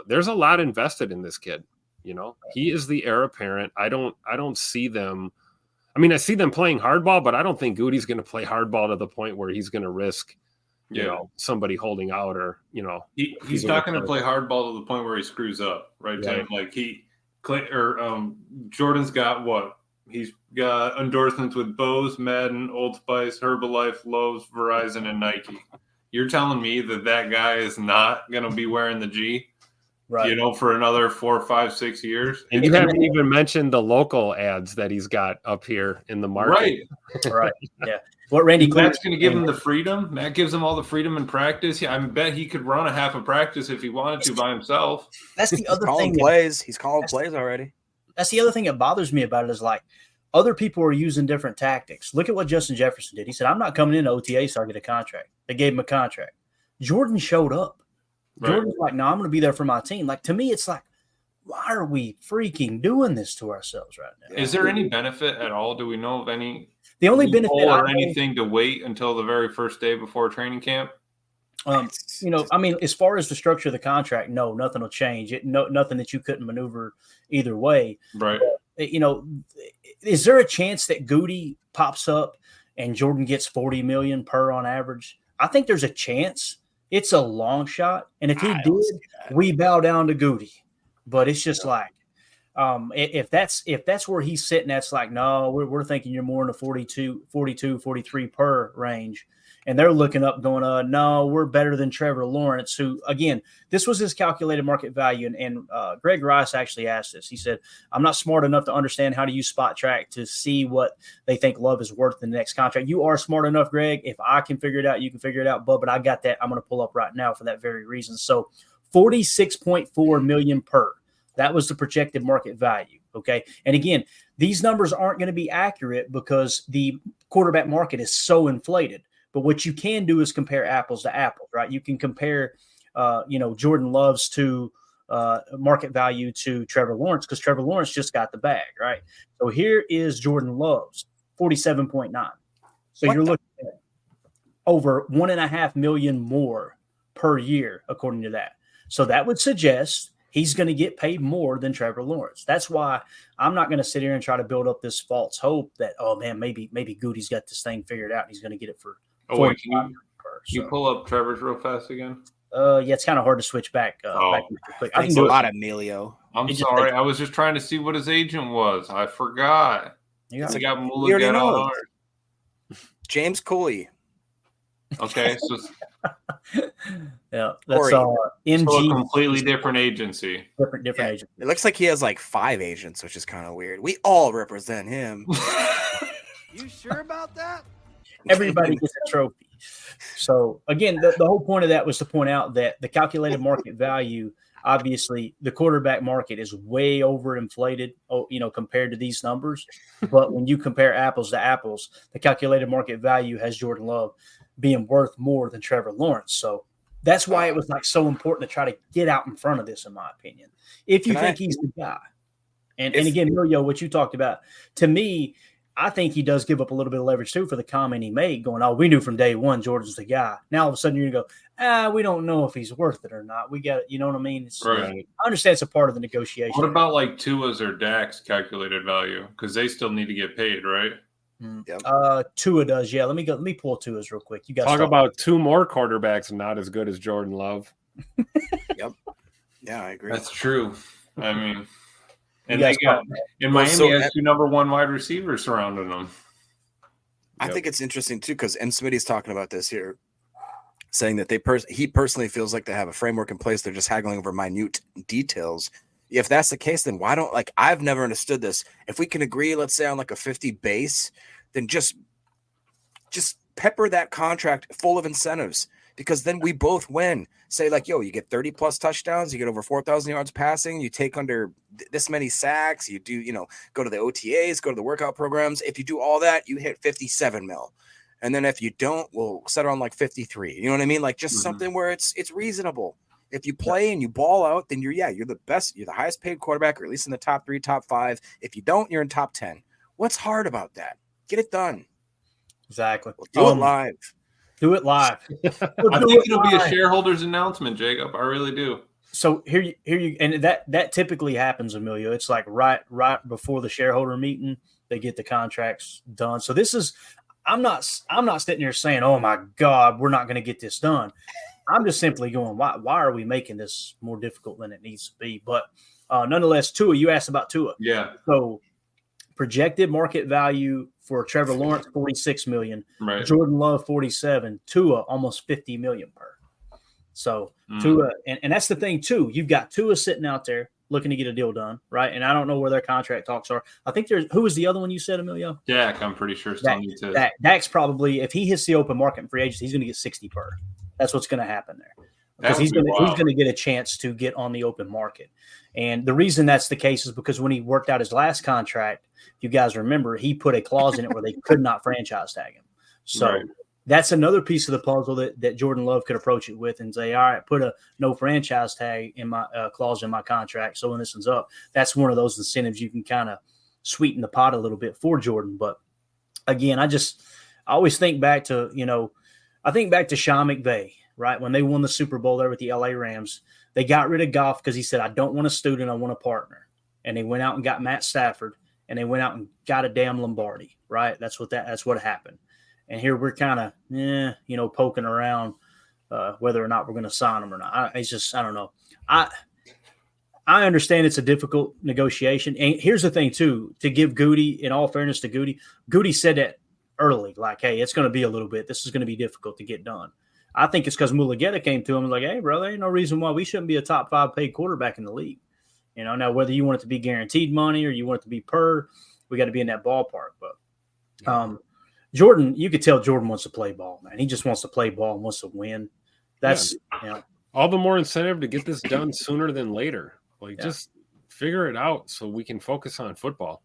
Speaker 12: there's a lot invested in this kid. He is the heir apparent. I don't see them. I mean, I see them playing hardball, but I don't think Goody's going to play hardball to the point where he's going to risk, somebody holding out or,
Speaker 5: he's not going to play hardball to the point where he screws up, right?
Speaker 12: Yeah.
Speaker 5: Like Jordan's got what? He's got endorsements with Bose, Madden, Old Spice, Herbalife, Lowe's, Verizon, and Nike. You're telling me that guy is not going to be wearing the G?
Speaker 4: Right.
Speaker 5: For another 4, 5, 6 years.
Speaker 12: And you haven't even mentioned the local ads that he's got up here in the market.
Speaker 4: Right. Yeah. What Randy
Speaker 5: Matt's going to give him the freedom. Matt gives him all the freedom in practice. Yeah, I bet he could run a half a practice if he wanted to by himself.
Speaker 4: That's the other thing.
Speaker 6: He's calling plays already.
Speaker 4: That's the other thing that bothers me about it is like other people are using different tactics. Look at what Justin Jefferson did. He said, I'm not coming in OTA, so I get a contract. They gave him a contract. Jordan showed up. Jordan's like, no, I'm going to be there for my team. Like, to me, it's like, why are we freaking doing this to ourselves right now?
Speaker 5: Is there any benefit at all? Do we know of any?
Speaker 4: The only benefit
Speaker 5: or anything to wait until the very first day before training camp?
Speaker 4: I mean, as far as the structure of the contract, no, nothing will change. Nothing that you couldn't maneuver either way.
Speaker 5: Right.
Speaker 4: But, is there a chance that Goody pops up and Jordan gets $40 million per on average? I think there's a chance. It's a long shot, and if he did, we bow down to Goody. But it's just like, if that's where he's sitting, that's like, no, we're thinking you're more in the 42, 43 per range, and they're looking up, going, no, we're better than Trevor Lawrence, who, again, this was his calculated market value, and Greg Rice actually asked this. He said, I'm not smart enough to understand how to use Spot Track to see what they think Love is worth in the next contract. You are smart enough, Greg. If I can figure it out, you can figure it out, but I got that. I'm going to pull up right now for that very reason. So $46.4 million per. That was the projected market value. Okay. And again, these numbers aren't going to be accurate because the quarterback market is so inflated. But what you can do is compare apples to apples, right? You can compare, Jordan Love's to market value to Trevor Lawrence because Trevor Lawrence just got the bag, right? So here is Jordan Love's 47.9. So you're looking at over $1.5 million more per year, according to that. So that would suggest he's going to get paid more than Trevor Lawrence. That's why I'm not going to sit here and try to build up this false hope that, oh man, maybe Goody's got this thing figured out and he's going to get it for.
Speaker 5: Wait, can you pull up Trevor's real fast again?
Speaker 4: Yeah, it's kind of hard to switch back. Back quick. I can do
Speaker 6: a lot, Emilio.
Speaker 5: I'm sorry. I was just trying to see what his agent was. I forgot. He got Mulligan on ours.
Speaker 6: James Cooley.
Speaker 5: Okay, so
Speaker 4: yeah, that's
Speaker 5: MG. So a completely different agency.
Speaker 4: Different agency.
Speaker 6: It looks like he has like 5 agents, which is kind of weird. We all represent him.
Speaker 15: You sure about that?
Speaker 4: Everybody gets a trophy. So again, the whole point of that was to point out that the calculated market value, obviously, the quarterback market is way overinflated, compared to these numbers. But when you compare apples to apples, the calculated market value has Jordan Love being worth more than Trevor Lawrence. So that's why it was like so important to try to get out in front of this, in my opinion. If you think he's the guy, and again, Emilio, what you talked about, to me, I think he does give up a little bit of leverage too for the comment he made, going, "Oh, we knew from day one Jordan's the guy." Now all of a sudden you're gonna go, we don't know if he's worth it or not. We got, you know what I mean?
Speaker 5: Right.
Speaker 4: I understand it's a part of the negotiation.
Speaker 5: What about like Tua's or Dak's calculated value? Because they still need to get paid, right?
Speaker 6: Yep.
Speaker 4: Tua does, yeah. Let me pull Tua's real quick. You guys
Speaker 12: talk about 2 more quarterbacks not as good as Jordan Love.
Speaker 6: Yep. Yeah, I agree.
Speaker 5: That's true. I mean, and Miami has 2 number 1 wide receivers surrounding them.
Speaker 6: I think it's interesting too because M. Smitty's talking about this here, saying that he personally feels like they have a framework in place. They're just haggling over minute details. If that's the case, then why don't I've never understood this. If we can agree, let's say on like a 50 base, then just pepper that contract full of incentives because then we both win. Say you get 30 plus touchdowns, you get over 4,000 yards passing, you take under this many sacks, you do, go to the OTAs, go to the workout programs. If you do all that, you hit 57 mil. And then if you don't, we'll settle on like 53. You know what I mean? Like just something where it's reasonable. If you play and you ball out, then you're the best, you're the highest paid quarterback, or at least in the top 3, top 5. If you don't, you're in top 10. What's hard about that? Get it done.
Speaker 4: Exactly.
Speaker 6: Do it live.
Speaker 4: Do it live.
Speaker 5: I think it'll be a shareholders announcement, Jacob. I really do.
Speaker 4: So here you, and that typically happens, Emilio. It's like right before the shareholder meeting, they get the contracts done. So this is, I'm not sitting here saying, "Oh my God, we're not going to get this done." I'm just simply going, why are we making this more difficult than it needs to be? But nonetheless, Tua, you asked about Tua.
Speaker 5: Yeah.
Speaker 4: So projected market value for Trevor Lawrence, $46 million.
Speaker 5: Right.
Speaker 4: Jordan Love, $47. Tua, almost $50 million per. So Tua, and that's the thing too. You've got Tua sitting out there looking to get a deal done, right? And I don't know where their contract talks are. I think who was the other one you said, Emilio?
Speaker 5: Dak, I'm pretty sure still needs to.
Speaker 4: Dak's probably, if he hits the open market and free agency, he's going to get 60 per. That's what's going to happen there. Because he's going to get a chance to get on the open market. And the reason that's the case is because when he worked out his last contract, you guys remember, he put a clause in it where they could not franchise tag him. So that's another piece of the puzzle that Jordan Love could approach it with and say, all right, put a no franchise tag in my clause in my contract. So when this one's up, that's one of those incentives you can kind of sweeten the pot a little bit for Jordan. But again, I always think back to, I think back to Sean McVay, right? When they won the Super Bowl there with the LA Rams, they got rid of Goff because he said, I don't want a student, I want a partner. And they went out and got Matt Stafford, and they went out and got a damn Lombardi, right? That's what happened. And here we're kind of, poking around whether or not we're going to sign him or not. I don't know. I understand it's a difficult negotiation. And here's the thing, too, to give Goody, in all fairness to Goody said that early, like, hey, it's going to be a little bit. This is going to be difficult to get done. I think it's because Mulligeta came to him and was like, hey, bro, there ain't no reason why we shouldn't be a top 5 paid quarterback in the league. Now whether you want it to be guaranteed money or you want it to be per, we got to be in that ballpark. But Jordan, you could tell Jordan wants to play ball, man. He just wants to play ball and wants to win. That's
Speaker 12: all the more incentive to get this done sooner than later. Just figure it out so we can focus on football,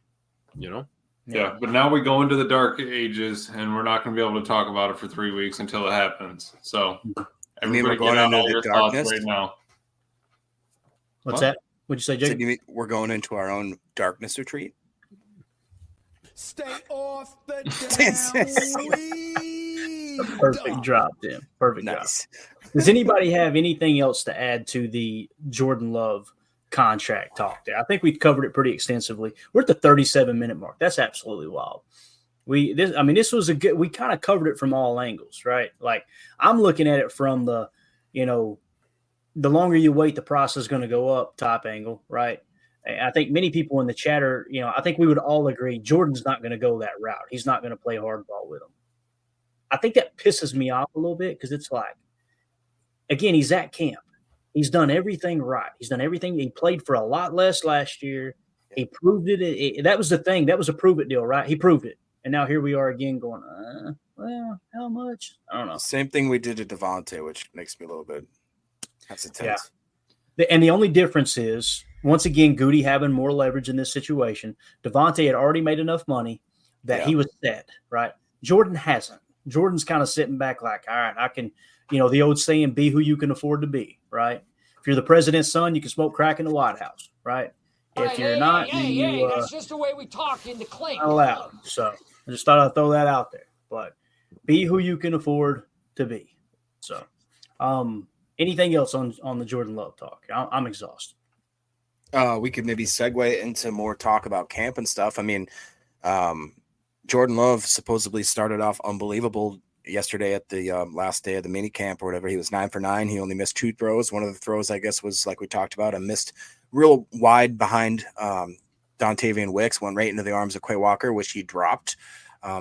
Speaker 5: Yeah, but now we go into the dark ages, and we're not going to be able to talk about it for 3 weeks until it happens. So, everybody get out all your thoughts right now.
Speaker 4: What's that? What'd you say, Jake?
Speaker 6: So we're going into our own darkness retreat?
Speaker 15: Stay off the down.
Speaker 4: Perfect drop, Tim. Perfect drop. Does anybody have anything else to add to the Jordan Love contract talk there. I think we've covered it pretty extensively. We're at the 37-minute mark. That's absolutely wild. This was a good. We kind of covered it from all angles, right? Like I'm looking at it from the, the longer you wait, the price is going to go up top angle, right? I think many people in the chat are, I think we would all agree Jordan's not going to go that route. He's not going to play hardball with him. I think that pisses me off a little bit because it's like, again, he's at camp. He's done everything right. He's done everything. He played for a lot less last year. He proved it. That was the thing. That was a prove it deal, right? He proved it. And now here we are again going, well, how much? I don't know.
Speaker 6: Same thing we did to Devontae, which makes me a little bit hesitant.
Speaker 4: Yeah. And the only difference is, once again, Goody having more leverage in this situation. Devontae had already made enough money that he was set, right? Jordan hasn't. Jordan's kind of sitting back like, all right, I can, the old saying, be who you can afford to be, right? If you're the president's son, you can smoke crack in the White House, right? If you're not,
Speaker 11: that's just the way we talk in the clink.
Speaker 4: Not allowed. So I just thought I'd throw that out there. But be who you can afford to be. So anything else on the Jordan Love talk? I'm exhausted.
Speaker 6: We could maybe segue into more talk about camp and stuff. I mean, Jordan Love supposedly started off unbelievable yesterday at the last day of the mini camp or whatever. He was 9 for 9. He only missed 2 throws. One of the throws, I guess, was like we talked about, a missed real wide behind Dontavian Wicks, went right into the arms of Quay Walker, which he dropped.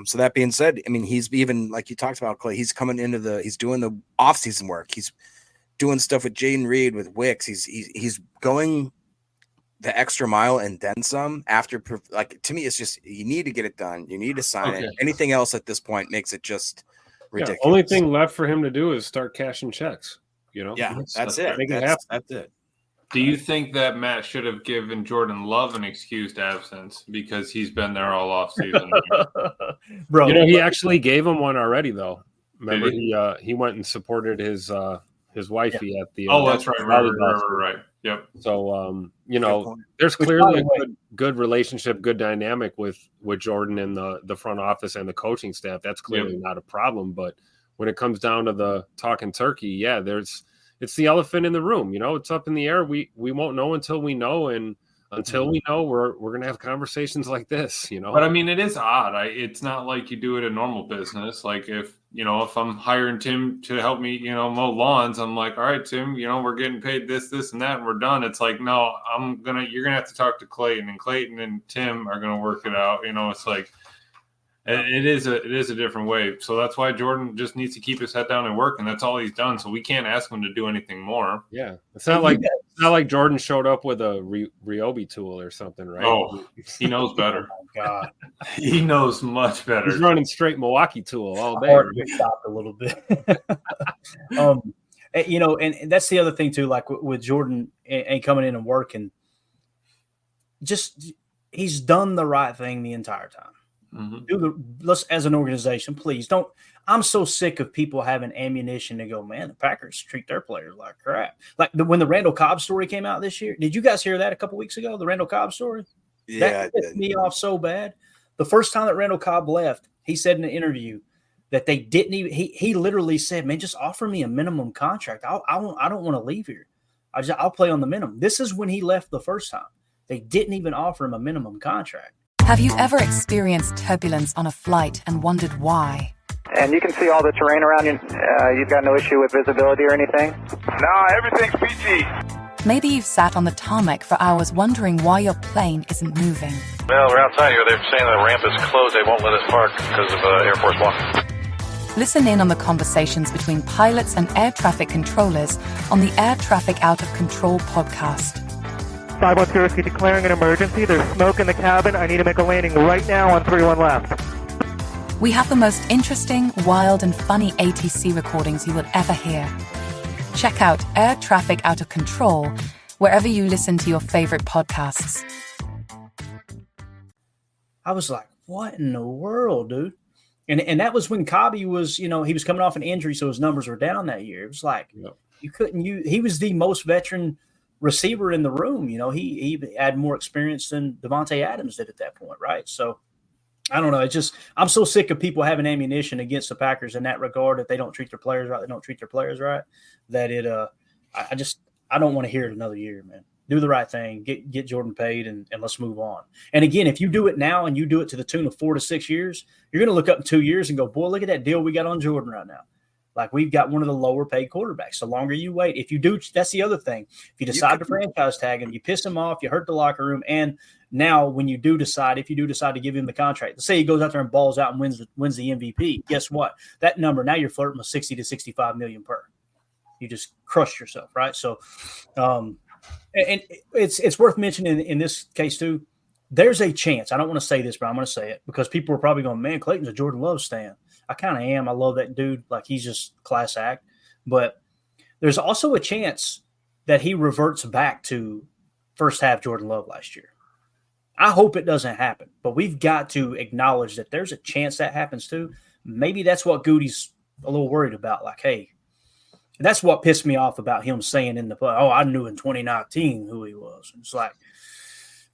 Speaker 6: So that being said, I mean, he's even, like you talked about, Clay, he's coming into he's doing the offseason work. He's doing stuff with Jaden Reed, with Wicks. He's going the extra mile and then some after, like, to me, it's just, you need to get it done. You need to sign it. Anything else at this point makes it just ridiculous.
Speaker 12: Only thing left for him to do is start cashing checks,
Speaker 6: Yeah, that's it.
Speaker 12: Make it
Speaker 6: that's
Speaker 12: happen.
Speaker 6: it.
Speaker 5: Do you think that Matt should have given Jordan Love an excused absence because he's been there all offseason?
Speaker 4: Bro,
Speaker 12: he actually gave him one already, though. Remember, he went and supported his wifey at the.
Speaker 5: That's right. Right. Yep.
Speaker 12: So there's clearly a good relationship, good dynamic with Jordan and the front office and the coaching staff. That's clearly not a problem. But when it comes down to the talking turkey, it's the elephant in the room. It's up in the air. We won't know until we know, and until we know, we're gonna have conversations like this.
Speaker 5: But I mean, it is odd. It's not like you do it in normal business. Like if I'm hiring Tim to help me, mow lawns, I'm like, all right, Tim, we're getting paid this, and that, and we're done. It's like, no, you're gonna have to talk to Clayton, and Clayton and Tim are gonna work it out. It's like. It is a different way. So that's why Jordan just needs to keep his head down and work, and that's all he's done. So we can't ask him to do anything more.
Speaker 12: Yeah. It's not like Jordan showed up with a Ryobi tool or something, right?
Speaker 5: Oh, he knows better.
Speaker 4: Oh, God.
Speaker 5: He knows much better.
Speaker 12: He's running straight Milwaukee tool all day.
Speaker 4: Hard to get stopped a little bit. And that's the other thing too, like with Jordan and coming in and working, just he's done the right thing the entire time. Let's, as an organization, please don't. I'm so sick of people having ammunition to go, man, the Packers treat their players like crap. Like when the Randall Cobb story came out this year. Did you guys hear that a couple weeks ago? The Randall Cobb story?
Speaker 6: Yeah,
Speaker 4: that pissed me off so bad. The first time that Randall Cobb left, he said in an interview that they didn't even. He literally said, "Man, just offer me a minimum contract. I don't want to leave here. I'll play on the minimum." This is when he left the first time. They didn't even offer him a minimum contract.
Speaker 18: Have you ever experienced turbulence on a flight and wondered why?
Speaker 19: And you can see all the terrain around you. You've got no issue with visibility or anything?
Speaker 9: No, everything's PG.
Speaker 18: Maybe you've sat on the tarmac for hours wondering why your plane isn't moving.
Speaker 9: Well, we're outside here. They're saying the ramp is closed. They won't let us park because of Air Force One.
Speaker 18: Listen in on the conversations between pilots and air traffic controllers on the Air Traffic Out of Control podcast.
Speaker 19: 512 Whiskey declaring an emergency. There's smoke in the cabin. I need to make a landing right now on 31 left.
Speaker 18: We have the most interesting, wild, and funny ATC recordings you will ever hear. Check out Air Traffic Out of Control wherever you listen to your favorite podcasts.
Speaker 4: I was like, what in the world, dude? And that was when Cobby was, he was coming off an injury, so his numbers were down that year. It was like, you couldn't use, he was the most veteran receiver in the room. He had more experience than Devontae Adams did at that point, right? So I don't know. It's just, I'm so sick of people having ammunition against the Packers in that regard, that they don't treat their players right, that it I don't want to hear it another year, man. do the right thing, get Jordan paid, and let's move on. And again, if you do it now and you do it to the tune of 4 to 6 years, you're going to look up in 2 years and go, boy, look at that deal we got on Jordan right now. Like, we've got one of the lower paid quarterbacks. The longer you wait, if you do, that's the other thing. If you decide to franchise tag him, you piss him off, you hurt the locker room. And now when you do decide, if you do decide to give him the contract, let's say he goes out there and balls out and wins the MVP, guess what? That number, now you're flirting with 60 to 65 million per. You just crushed yourself, right? So, and it's worth mentioning in this case too, there's a chance. I don't want to say this, but I'm going to say it because people are probably going, man, Clayton's a Jordan Love stan. I kind of am. I love that dude. Like, he's just class act. But there's also a chance that he reverts back to first half Jordan Love last year. I hope it doesn't happen, but we've got to acknowledge that there's a chance that happens too. Maybe that's what Goody's a little worried about. Like, hey, that's what pissed me off about him saying in the play, I knew in 2019 who he was. It's like,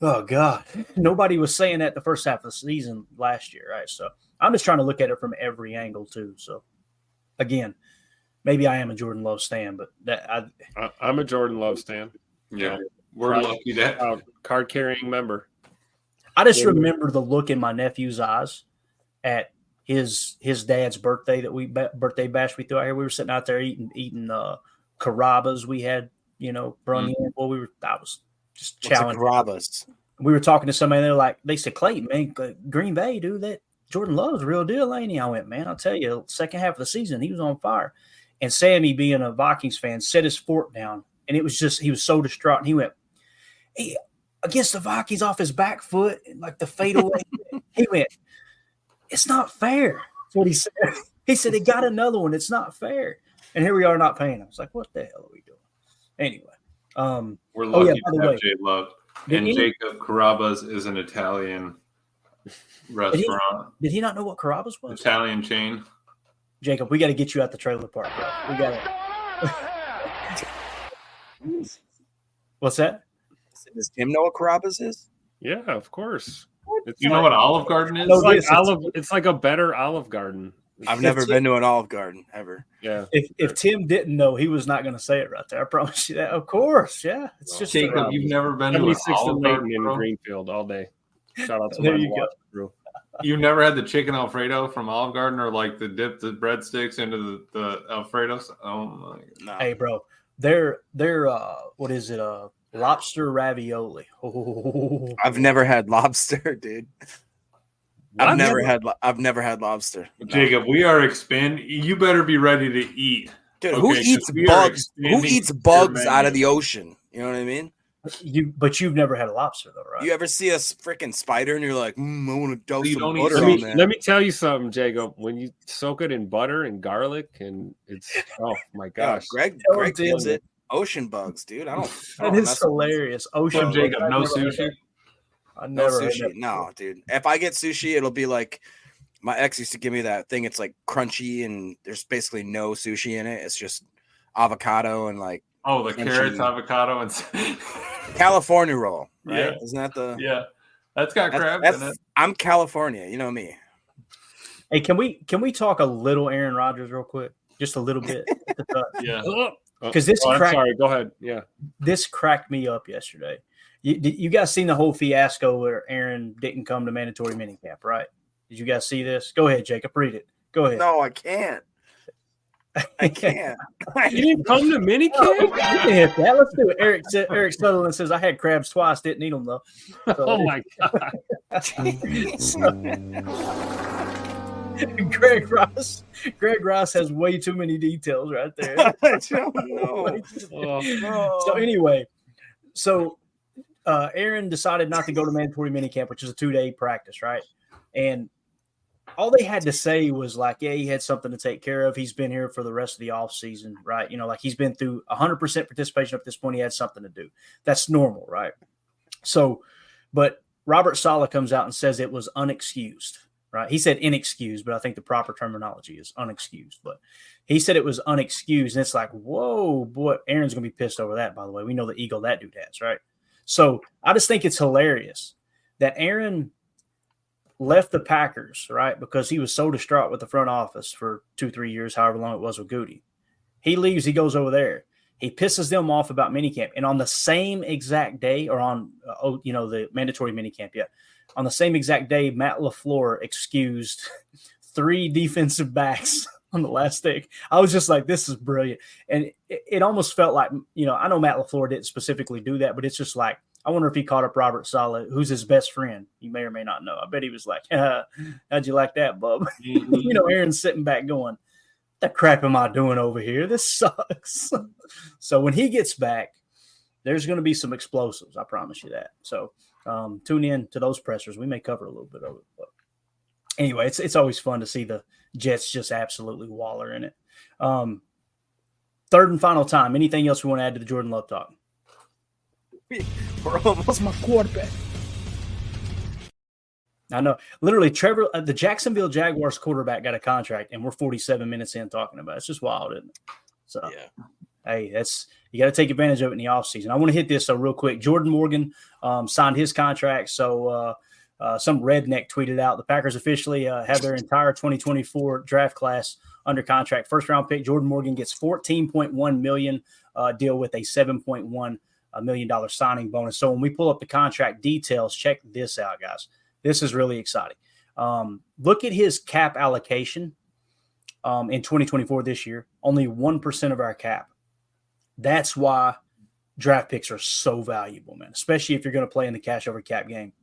Speaker 4: oh, God. Nobody was saying that the first half of the season last year, right? So I'm just trying to look at it from every angle too. So, again, maybe I am a Jordan Love stan, but
Speaker 12: I'm a Jordan Love stan.
Speaker 5: Yeah, we're lucky to
Speaker 12: card-carrying member.
Speaker 4: I just remember the look in my nephew's eyes at his dad's birthday birthday bash we threw out here. We were sitting out there eating Carrabba's. We had, brung in. Well, I was just challenging.
Speaker 6: Carrabba's?
Speaker 4: We were talking to somebody, and they said, Clayton, man, Green Bay, dude, that Jordan Love's a real deal, ain't he? I went, man, I'll tell you, second half of the season, he was on fire. And Sammy, being a Vikings fan, set his fork down, and it was just, he was so distraught. And he went, hey, against the Vikings off his back foot, like the fadeaway. He went, it's not fair. That's what he said. He said, they got another one. It's not fair. And here we are not paying him. It's like, what the hell are we doing? Anyway.
Speaker 5: We're lucky to have Jay Love. And Jacob Carrabba's is an Italian restaurant.
Speaker 4: Did he not know what Carrabba's was?
Speaker 5: Italian chain.
Speaker 4: Jacob, we got to get you out the trailer park, bro. We got to. What's that?
Speaker 6: Does Tim know what Carrabba's is?
Speaker 12: Yeah, of course.
Speaker 5: You know what Olive Garden is?
Speaker 12: It's like a better Olive Garden.
Speaker 6: I've never been to an Olive Garden ever.
Speaker 12: Yeah.
Speaker 4: If Tim didn't know, he was not going to say it right there. I promise you that. Of course, yeah. It's just
Speaker 5: Jacob. You've never been to an Olive Garden
Speaker 12: in Greenfield all day. Shout out to
Speaker 4: there
Speaker 12: my
Speaker 4: you go.
Speaker 12: Crew.
Speaker 5: You never had the chicken Alfredo from Olive Garden, or like the dip the breadsticks into the Alfredos? Oh my God.
Speaker 4: Hey, bro, they're what is it? Lobster ravioli. Oh.
Speaker 6: I've never had lobster, dude. I've never had lobster.
Speaker 5: Jacob, we are expanding. You better be ready to eat.
Speaker 6: Dude, who eats bugs? Who eats bugs out of the ocean? You know what I mean?
Speaker 4: But you've never had a lobster, though, right?
Speaker 6: You ever see a freaking spider and you're like, I want to dose some butter on that.
Speaker 12: Let me tell you something, Jacob. When you soak it in butter and garlic, and it's my gosh,
Speaker 6: Greg gives it ocean bugs, dude.
Speaker 4: That is hilarious. Ocean bugs.
Speaker 5: Jacob, no sushi.
Speaker 6: No sushi. No, dude. If I get sushi, it'll be like my ex used to give me that thing. It's like crunchy and there's basically no sushi in it. It's just avocado and like
Speaker 5: the carrots, avocado, and
Speaker 6: California roll. Right?
Speaker 5: Yeah,
Speaker 6: isn't that the?
Speaker 5: Yeah, that's got crabs in it.
Speaker 6: I'm California. You know me.
Speaker 4: Hey, can we talk a little Aaron Rodgers real quick? Just a little bit.
Speaker 5: Yeah.
Speaker 4: Because this.
Speaker 12: I'm sorry. Go ahead. Yeah.
Speaker 4: This cracked me up yesterday. You guys seen the whole fiasco where Aaron didn't come to mandatory minicamp, right? Did you guys see this? Go ahead, Jacob. Read it. Go ahead.
Speaker 6: No, I can't. I can't.
Speaker 12: You didn't come to minicamp?
Speaker 4: Yeah, let's do it. Eric Sutherland says, I had crabs twice, didn't eat them, though. So,
Speaker 12: oh, my God.
Speaker 4: Greg Ross has way too many details right there.
Speaker 6: I don't know.
Speaker 4: So anyway, Aaron decided not to go to mandatory minicamp, which is a 2-day practice, right? And all they had to say was like, yeah, he had something to take care of. He's been here for the rest of the offseason, right? Like he's been through 100% participation up to this point. He had something to do. That's normal, right? So, but Robert Saleh comes out and says it was unexcused, right? He said inexcused, but I think the proper terminology is unexcused. But he said it was unexcused. And it's like, whoa, boy, Aaron's going to be pissed over that, by the way. We know the ego that dude has, right? So I just think it's hilarious that Aaron left the Packers, right, because he was so distraught with the front office for 2-3 years, however long it was with Goody. He leaves, he goes over there. He pisses them off about minicamp. And on the same exact day, or on, the mandatory minicamp, on the same exact day, Matt LaFleur excused 3 defensive backs on the last day. I was just like, this is brilliant. And it almost felt like, I know Matt LaFleur didn't specifically do that, but it's just like, I wonder if he caught up Robert Saleh, who's his best friend. You may or may not know. I bet he was like, how'd you like that, bub?
Speaker 5: Mm-hmm.
Speaker 4: Aaron's sitting back going, the crap am I doing over here? This sucks. So when he gets back, there's going to be some explosives. I promise you that. So tune in to those pressers. We may cover a little bit of it. But anyway, it's always fun to see the Jets just absolutely waller in it. Third and final time. Anything else we want to add to the Jordan Love talk?
Speaker 6: We're almost my quarterback.
Speaker 4: I know. Literally, Trevor, the Jacksonville Jaguars quarterback got a contract, and we're 47 minutes in talking about it. It's just wild, isn't it? So, hey, you got to take advantage of it in the offseason. I want to hit this real quick. Jordan Morgan signed his contract. So, some redneck tweeted out the Packers officially have their entire 2024 draft class under contract. First round pick Jordan Morgan gets $14.1 million deal with a $7.1 million signing bonus. So when we pull up the contract details, check this out, guys. This is really exciting. Look at his cap allocation in 2024 this year. Only 1% of our cap. That's why draft picks are so valuable, man, especially if you're going to play in the cash over cap game.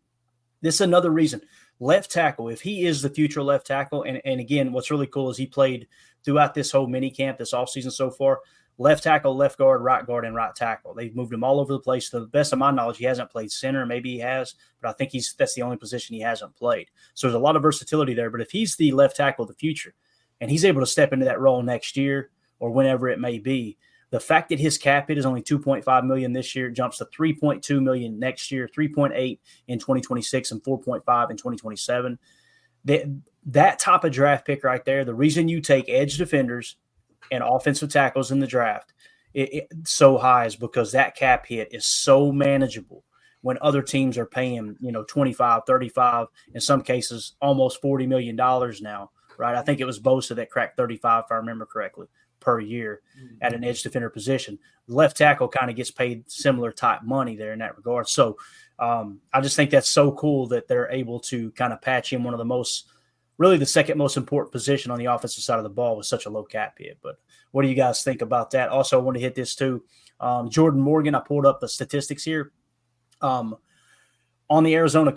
Speaker 4: This is another reason. Left tackle, if he is the future left tackle, and again, what's really cool is he played throughout this whole mini camp, this offseason so far, left tackle, left guard, and right tackle. They've moved him all over the place. To the best of my knowledge, he hasn't played center. Maybe he has, but I think that's the only position he hasn't played. So there's a lot of versatility there. But if he's the left tackle of the future and he's able to step into that role next year or whenever it may be, the fact that his cap hit is only $2.5 million this year jumps to $3.2 million next year, 3.8 in 2026, and 4.5 in 2027. That type of draft pick right there, the reason you take edge defenders and offensive tackles in the draft so high is because that cap hit is so manageable when other teams are paying, 25, 35, in some cases almost $40 million now, right? I think it was Bosa that cracked 35, if I remember correctly, per year at an edge defender position. Left tackle kind of gets paid similar type money there in that regard. So I just think that's so cool that they're able to kind of patch in one of the second most important position on the offensive side of the ball with such a low cap hit. But what do you guys think about that? Also, I want to hit this too. Jordan Morgan, I pulled up the statistics here. On the Arizona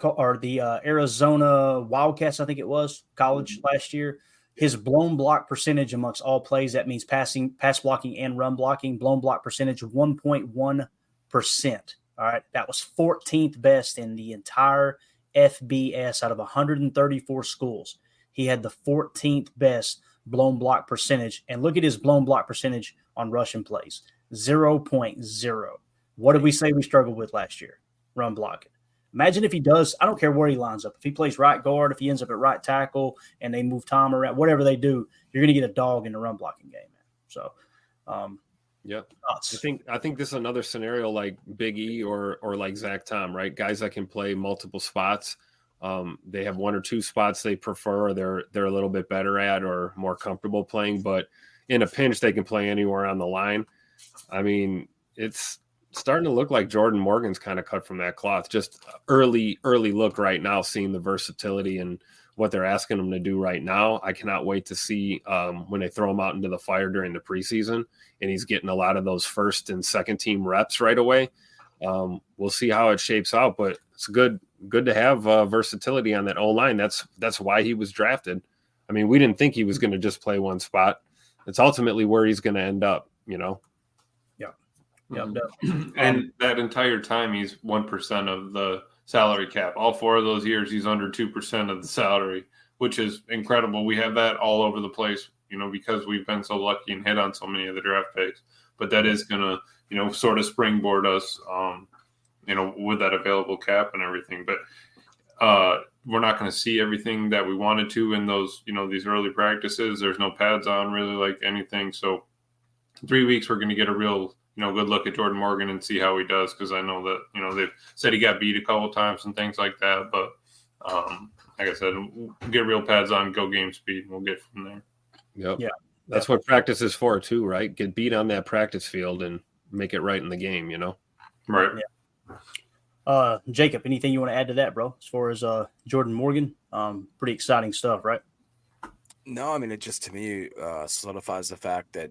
Speaker 4: Wildcats, I think it was, college last year, his blown block percentage amongst all plays, that means pass blocking and run blocking, blown block percentage of 1.1%. All right. That was 14th best in the entire FBS out of 134 schools. He had the 14th best blown block percentage. And look at his blown block percentage on rushing plays, 0.0. What did we say we struggled with last year? Run blocking. Imagine if he does, I don't care where he lines up. If he plays right guard, if he ends up at right tackle and they move Tom around, whatever they do, you're going to get a dog in the run blocking game, man. So,
Speaker 12: I think this is another scenario like Big E or like Zach Tom, right? Guys that can play multiple spots. They have one or two spots they prefer, they're a little bit better at or more comfortable playing, but in a pinch, they can play anywhere on the line. I mean, it's starting to look like Jordan Morgan's kind of cut from that cloth. Just early look right now, seeing the versatility and what they're asking him to do right now. I cannot wait to see when they throw him out into the fire during the preseason and he's getting a lot of those first and second team reps right away. We'll see how it shapes out, but it's good to have versatility on that O-line. That's why he was drafted. I mean, we didn't think he was going to just play one spot. It's ultimately where he's going to end up,
Speaker 4: Yeah,
Speaker 5: and that entire time, he's 1% of the salary cap. All 4 of those years, he's under 2% of the salary, which is incredible. We have that all over the place, because we've been so lucky and hit on so many of the draft picks. But that is going to, sort of springboard us, with that available cap and everything. But we're not going to see everything that we wanted to in those, these early practices. There's no pads on really like anything. So 3 weeks, we're going to get a real good look at Jordan Morgan and see how he does, because I know that, they've said he got beat a couple times and things like that. But like I said, get real pads on, go game speed, and we'll get from there.
Speaker 12: Yep. Yeah. That's what practice is for too, right? Get beat on that practice field and make it right in the game, you know?
Speaker 5: Right.
Speaker 4: Yeah. Jacob, anything you want to add to that, bro? As far as Jordan Morgan, pretty exciting stuff, right?
Speaker 6: No, I mean, it just to me solidifies the fact that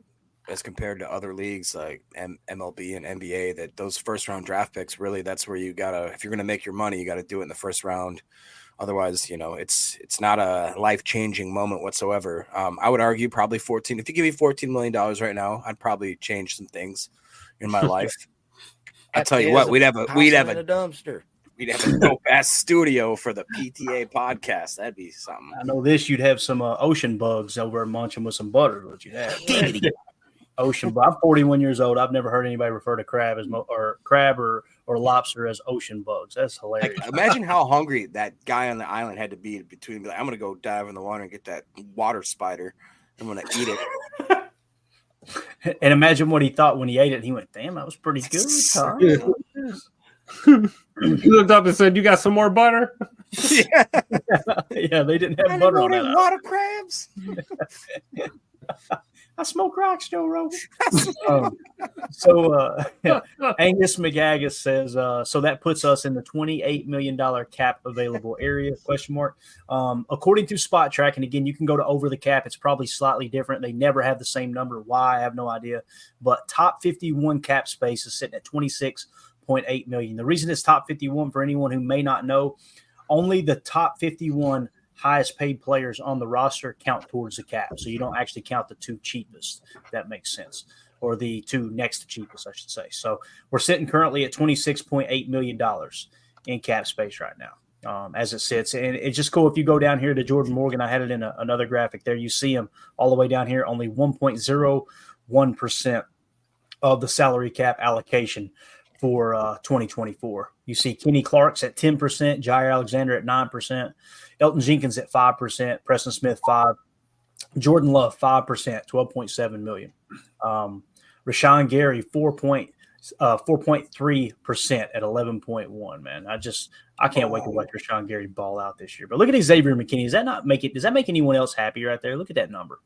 Speaker 6: as compared to other leagues like MLB and NBA, that those first round draft picks, really, that's where you gotta, if you're gonna make your money, you gotta do it in the first round. Otherwise, it's not a life changing moment whatsoever. I would argue probably 14. If you give me $14 million right now, I'd probably change some things in my life. I tell you what, we'd have a
Speaker 14: dumpster.
Speaker 6: We'd have a dope ass studio for the PTA podcast. That'd be something.
Speaker 4: I know this. You'd have some ocean bugs over munching with some butter. What you'd have? Ocean bug. I'm 41 years old. I've never heard anybody refer to crab as crab or lobster as ocean bugs. That's hilarious.
Speaker 6: Like, imagine how hungry that guy on the island had to be between. Like, I'm gonna go dive in the water and get that water spider. I'm gonna eat
Speaker 4: it. And imagine what he thought when he ate it. And he went, "Damn, that was pretty good." Huh?
Speaker 12: He looked up and said, "You got some more butter?"
Speaker 6: Yeah,
Speaker 4: yeah. They didn't have butter on that.
Speaker 6: Water crabs.
Speaker 4: I smoke rocks, Joe Rogan. Angus McGaggus says, so that puts us in the $28 million cap available area, ? According to Spot Track, and again, you can go to Over the Cap. It's probably slightly different. They never have the same number. Why? I have no idea. But top 51 cap space is sitting at $26.8 million. The reason it's top 51, for anyone who may not know, only the top 51 highest paid players on the roster count towards the cap. So you don't actually count the two cheapest. That makes sense. Or the two next to cheapest, I should say. So we're sitting currently at $26.8 million in cap space right now, as it sits. And it's just cool. If you go down here to Jordan Morgan, I had it in another graphic there. You see him all the way down here, only 1.01% of the salary cap allocation for 2024. You see Kenny Clark's at 10%, Jair Alexander at 9%, Elton Jenkins at 5%, Preston Smith 5%, Jordan Love 5%, $12.7 million. Rashawn Gary 4.3% at 11.1. Man, I can't wait to watch Rashawn Gary ball out this year. But look at Xavier McKinney. Does that make anyone else happy right there? Look at that number.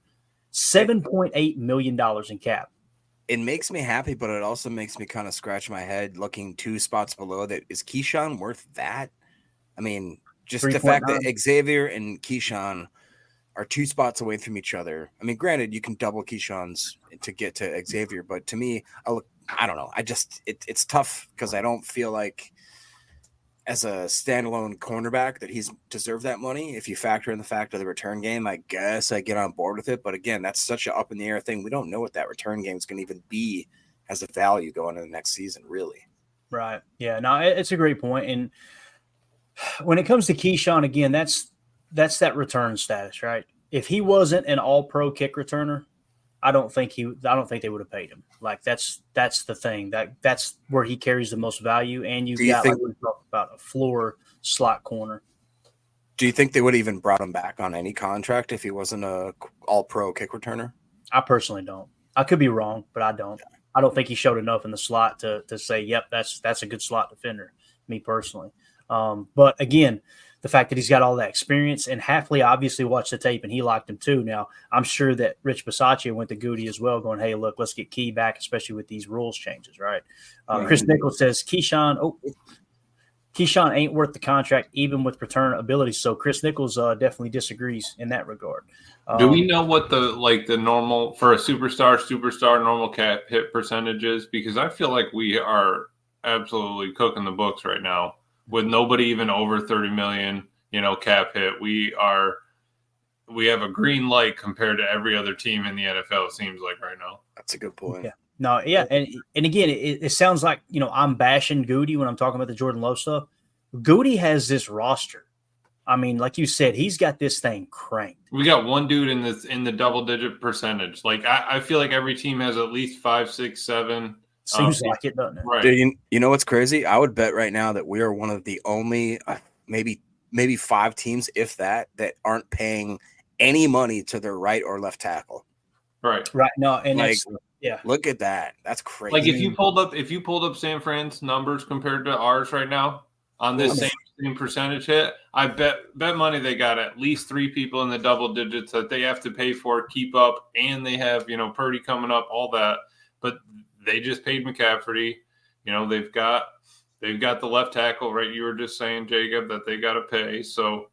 Speaker 4: $7.8 million in cap.
Speaker 6: It makes me happy, but it also makes me kind of scratch my head looking two spots below that. Is Keyshawn worth that? I mean, just the fact that Xavier and Keyshawn are two spots away from each other. I mean, granted, you can double Keyshawn's to get to Xavier, but to me, I don't know. It's tough because I don't feel like as a standalone cornerback that he's deserved that money. If you factor in the fact of the return game, I guess I get on board with it. But again, that's such an up in the air thing. We don't know what that return game is going to even be as a value going into the next season, really.
Speaker 4: Right. Yeah, no, it's a great point. And when it comes to Keyshawn, again, that's that return status, right? If he wasn't an all-pro kick returner, I don't think they would have paid him. Like that's the thing. That's where he carries the most value. And you've got, like we talked about, a floor slot corner.
Speaker 6: Do you think they would have even brought him back on any contract if he wasn't a all-pro kick returner?
Speaker 4: I personally don't. I could be wrong, but I don't. I don't think he showed enough in the slot to say, yep, that's a good slot defender, me personally. But again, the fact that he's got all that experience, and Hafley obviously watched the tape and he liked him too. Now, I'm sure that Rich Bisaccia went to Goody as well, going, hey, look, let's get Key back, especially with these rules changes, right? Chris Nichols says Keyshawn ain't worth the contract, even with return ability. So Chris Nichols definitely disagrees in that regard.
Speaker 5: Do we know what the normal for a superstar normal cap hit percentage is? Because I feel like we are absolutely cooking the books right now. With nobody even over 30 million, cap hit, we have a green light compared to every other team in the NFL. It seems like right now.
Speaker 6: That's a good point.
Speaker 4: Yeah. No, yeah, and again, it sounds like I'm bashing Goody when I'm talking about the Jordan Love stuff. Goody has this roster. I mean, like you said, he's got this thing cranked.
Speaker 5: We got one dude in the double-digit percentage. Like I feel like every team has at least 5, 6, 7.
Speaker 4: Seems like it, doesn't it?
Speaker 5: Right.
Speaker 6: Dude, you know what's crazy? I would bet right now that we are one of the only maybe 5 teams, if that aren't paying any money to their right or left tackle.
Speaker 5: Right.
Speaker 4: No, and
Speaker 6: like,
Speaker 4: yeah.
Speaker 6: Look at that. That's crazy.
Speaker 5: Like if you pulled up San Fran's numbers compared to ours right now on this same percentage hit, I bet money they got at least 3 people in the double digits that they have to pay for, keep up, and they have Purdy coming up, all that. But they just paid McCaffrey. You know, they've got the left tackle, right? You were just saying, Jacob, that they got to pay. So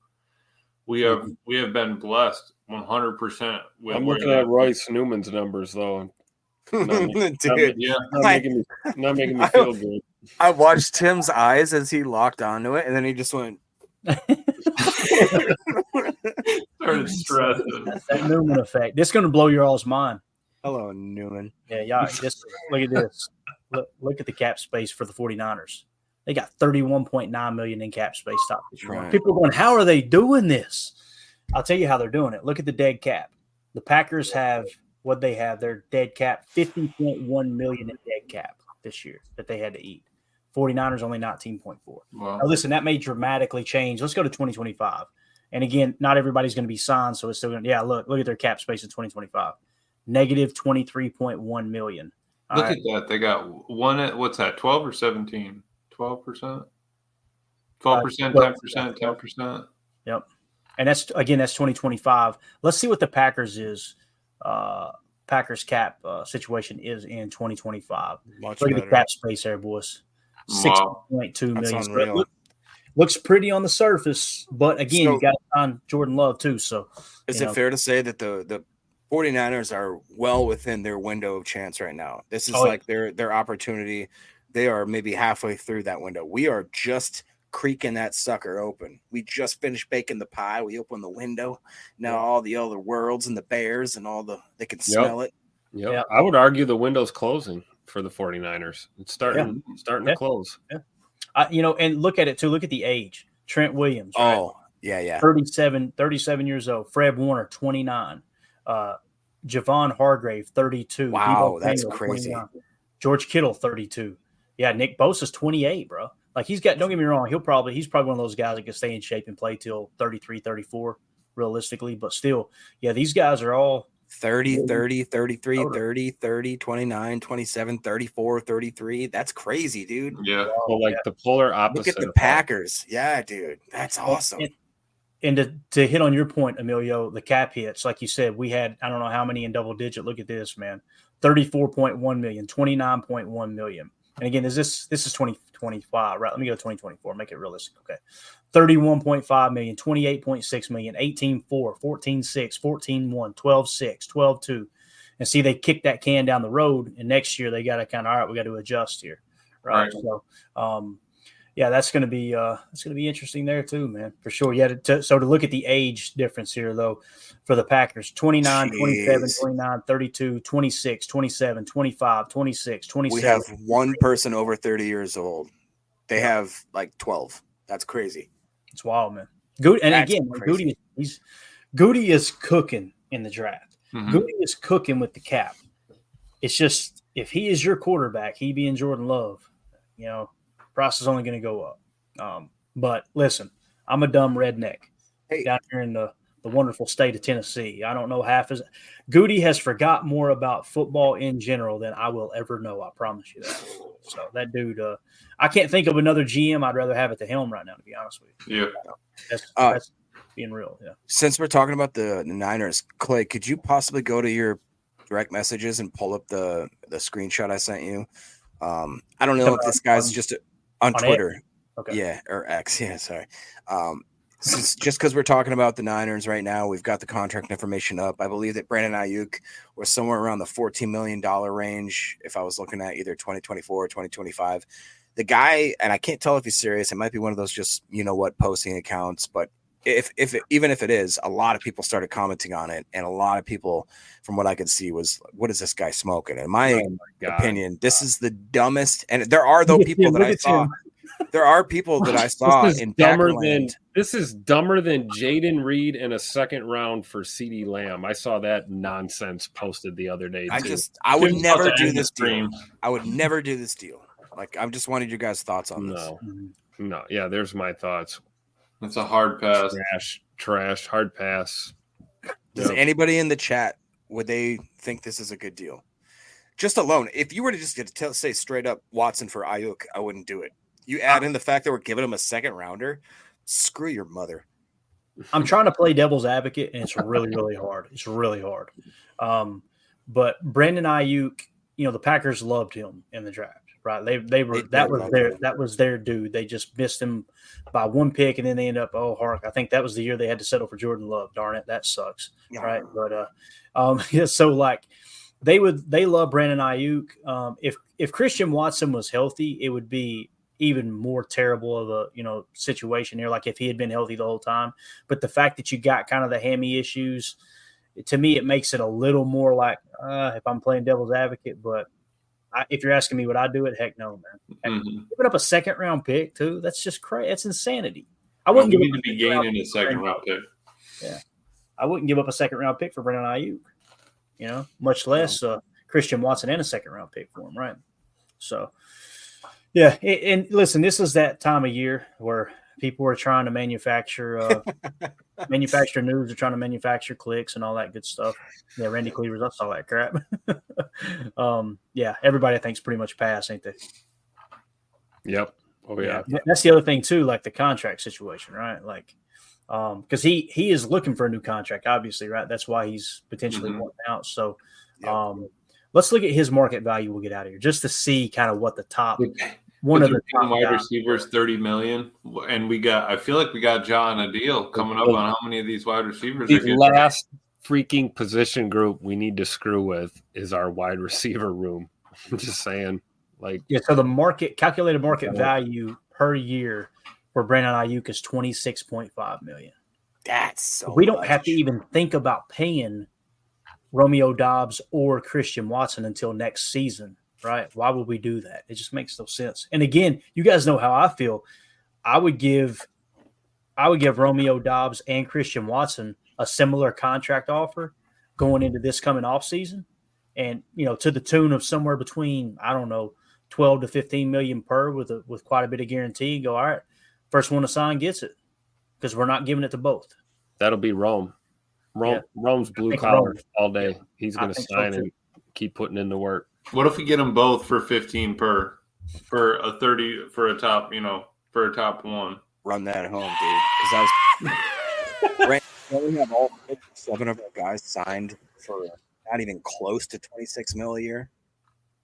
Speaker 5: we have been blessed 100%.
Speaker 12: I'm looking at Royce Newman's numbers though. Not making me feel good.
Speaker 6: I watched Tim's eyes as he locked onto it, and then he just went.
Speaker 5: Started stressing.
Speaker 4: That Newman effect. This is going to blow your all's mind.
Speaker 6: Hello, Newman.
Speaker 4: Yeah, y'all. Look at this. Look at the cap space for the 49ers. They got $31.9 million in cap space.
Speaker 6: Right.
Speaker 4: People are going, how are they doing this? I'll tell you how they're doing it. Look at the dead cap. The Packers have what they have. Their dead cap, $50.1 million in dead cap this year that they had to eat. 49ers only 19.4.
Speaker 5: Wow.
Speaker 4: Now, listen, that may dramatically change. Let's go to 2025. And again, not everybody's going to be signed, so it's still going to. Yeah, look at their cap space in 2025. Negative $23.1 million.
Speaker 5: Look at that. They got one at, what's that, 12 or 17? 12%? 12%, 10%, 10%.
Speaker 4: Yep. And that's 2025. Let's see what the Packers cap situation is in 2025. Look at the cap space there, boys. $6.2 million. Looks pretty on the surface, but again, you got to find Jordan Love too. So
Speaker 6: is it fair to say that the 49ers are well within their window of chance right now? This is their opportunity. They are maybe halfway through that window. We are just creaking that sucker open. We just finished baking the pie. We open the window. Now all the other worlds and the bears and they can smell it.
Speaker 12: Yep. I would argue the window's closing for the 49ers. It's starting to close.
Speaker 4: Yeah. And look at it too. Look at the age. Trent Williams.
Speaker 6: Oh, right?
Speaker 4: 37 years old. Fred Warner, 29. Javon Hargrave, 32.
Speaker 6: Wow, that's crazy.
Speaker 4: 29. George Kittle, 32. Yeah, Nick Bosa's 28, bro. Like he's got, don't get me wrong, he's probably one of those guys that can stay in shape and play till 33, 34, realistically. But still, yeah, these guys are all
Speaker 6: 30, 30, 33, 30, 30, 29, 27, 34, 33. That's crazy, dude.
Speaker 5: Yeah.
Speaker 12: Well, the polar opposite.
Speaker 6: Look at the Packers. Yeah, dude. That's awesome.
Speaker 4: And to hit on your point, Emilio, the cap hits, like you said, we had, I don't know how many in double digit. Look at this, man. 34.1 million, 29.1 million. And again, this is 2025, right? Let me go to 2024, make it realistic. Okay. 31.5 million, 28.6 million, 18.4, 14.6, 14.1, 12.6, 12.2. And see, they kicked that can down the road, and next year they got to all right, we got to adjust here. Right. So that's going to be interesting there too, man, for sure. Yeah. So to look at the age difference here, though, for the Packers, 29, 27, 29, 32, 26, 27, 25, 26, 27.
Speaker 6: We have one person over 30 years old. They have like 12. That's crazy.
Speaker 4: It's wild, man. Goody is cooking in the draft. Mm-hmm. Goody is cooking with the cap. It's just, if he is your quarterback, he being Jordan Love, price is only going to go up. But listen, I'm a dumb redneck down here in the wonderful state of Tennessee. I don't know Goody has forgot more about football in general than I will ever know. I promise you that. So that dude, I can't think of another GM I'd rather have at the helm right now, to be honest with you.
Speaker 5: Yeah.
Speaker 4: That's being real. Yeah.
Speaker 6: Since we're talking about the Niners, Clay, could you possibly go to your direct messages and pull up the screenshot I sent you? I don't know if this guy's just on Twitter.
Speaker 4: Okay.
Speaker 6: Yeah, or X. Yeah, sorry. Just because we're talking about the Niners right now, we've got the contract information up. I believe that Brandon Ayuk was somewhere around the $14 million range if I was looking at either 2024 or 2025. The guy, and I can't tell if he's serious, it might be one of those just, posting accounts, but even if it is, a lot of people started commenting on it, and a lot of people, from what I could see, was, what is this guy smoking? In my opinion, this is the dumbest, and there are people that I saw. There are people that I saw in Packerland.
Speaker 12: This is dumber than Jaden Reed in a second round for CeeDee Lamb. I saw that nonsense posted the other day.
Speaker 6: I would never do this deal. I would never do this deal. Like, I just wanted your guys' thoughts on this.
Speaker 12: No. Yeah, there's my thoughts.
Speaker 5: It's a hard pass.
Speaker 12: Trash, hard pass.
Speaker 6: Does anybody in the chat, would they think this is a good deal? Just alone, if you were to just say straight up Watson for Ayuk, I wouldn't do it. You add in the fact that we're giving him a second rounder, screw your mother.
Speaker 4: I'm trying to play devil's advocate, and it's really, really hard. It's really hard. But Brandon Ayuk the Packers loved him in the draft, right? That was their dude. They just missed him by one pick, and then they end up, I think that was the year they had to settle for Jordan Love. Darn it, that sucks, right? But so like they love Brandon Ayuk. If Christian Watson was healthy, it would be even more terrible of a situation here. Like if he had been healthy the whole time, but the fact that you got kind of the hammy issues, to me, it makes it a little more like if I'm playing devil's advocate. But if you're asking me would I do it, heck no, man. Giving up a second round pick too, that's just crazy. That's insanity. I wouldn't
Speaker 5: need to be gaining a second round pick.
Speaker 4: Yeah, I wouldn't give up a second round pick for Brandon Ayuk. Much less Christian Watson and a second round pick for him, right? So. Yeah, and listen, this is that time of year where people are trying to manufacture news, are trying to manufacture clicks and all that good stuff. Yeah, Randy Cleavers, I saw that crap. Yeah, everybody I think's pretty much passed, ain't they?
Speaker 12: Yep. Oh yeah.
Speaker 4: That's the other thing too, like the contract situation, right? Like, because he is looking for a new contract, obviously, right? That's why he's potentially wanting out. So, let's look at his market value. We'll get out of here just to see kind of what the top. One of the top
Speaker 5: wide receivers, $30 million, and I feel like we got John a deal coming up on how many of these wide receivers.
Speaker 12: The last freaking position group we need to screw with is our wide receiver room. I'm just saying,
Speaker 4: so the calculated market value per year for Brandon Ayuk is $26.5 million.
Speaker 6: That's so.
Speaker 4: We don't have to even think about paying Romeo Doubs or Christian Watson until next season. Right? Why would we do that? It just makes no sense. And again, you guys know how I feel. I would give Romeo Doubs and Christian Watson a similar contract offer going into this coming off season, and to the tune of somewhere between 12 to 15 million per with quite a bit of guarantee. Go, all right, first one to sign gets it, because we're not giving it to both.
Speaker 12: That'll be Rome. Rome's blue collar all day. He's going to sign and keep putting in the work.
Speaker 5: What if we get them both for 15 per for a 30 for a top, for a top one?
Speaker 6: Run that home, dude. Because we have all 7 of our guys signed for not even close to 26 mil a year,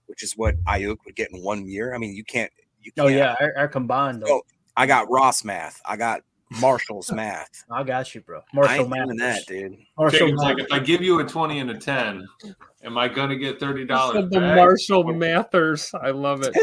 Speaker 6: which is what Ayuk would get in 1 year. I mean, you can't.
Speaker 4: Oh yeah, our combined.
Speaker 6: So I got Ross math. I got Marshall's math.
Speaker 4: I got you, bro. Marshall math.
Speaker 6: Doing that, dude.
Speaker 5: Like if I give you a 20 and a 10, am I gonna get $30?
Speaker 12: The Marshall Mathers. I love it.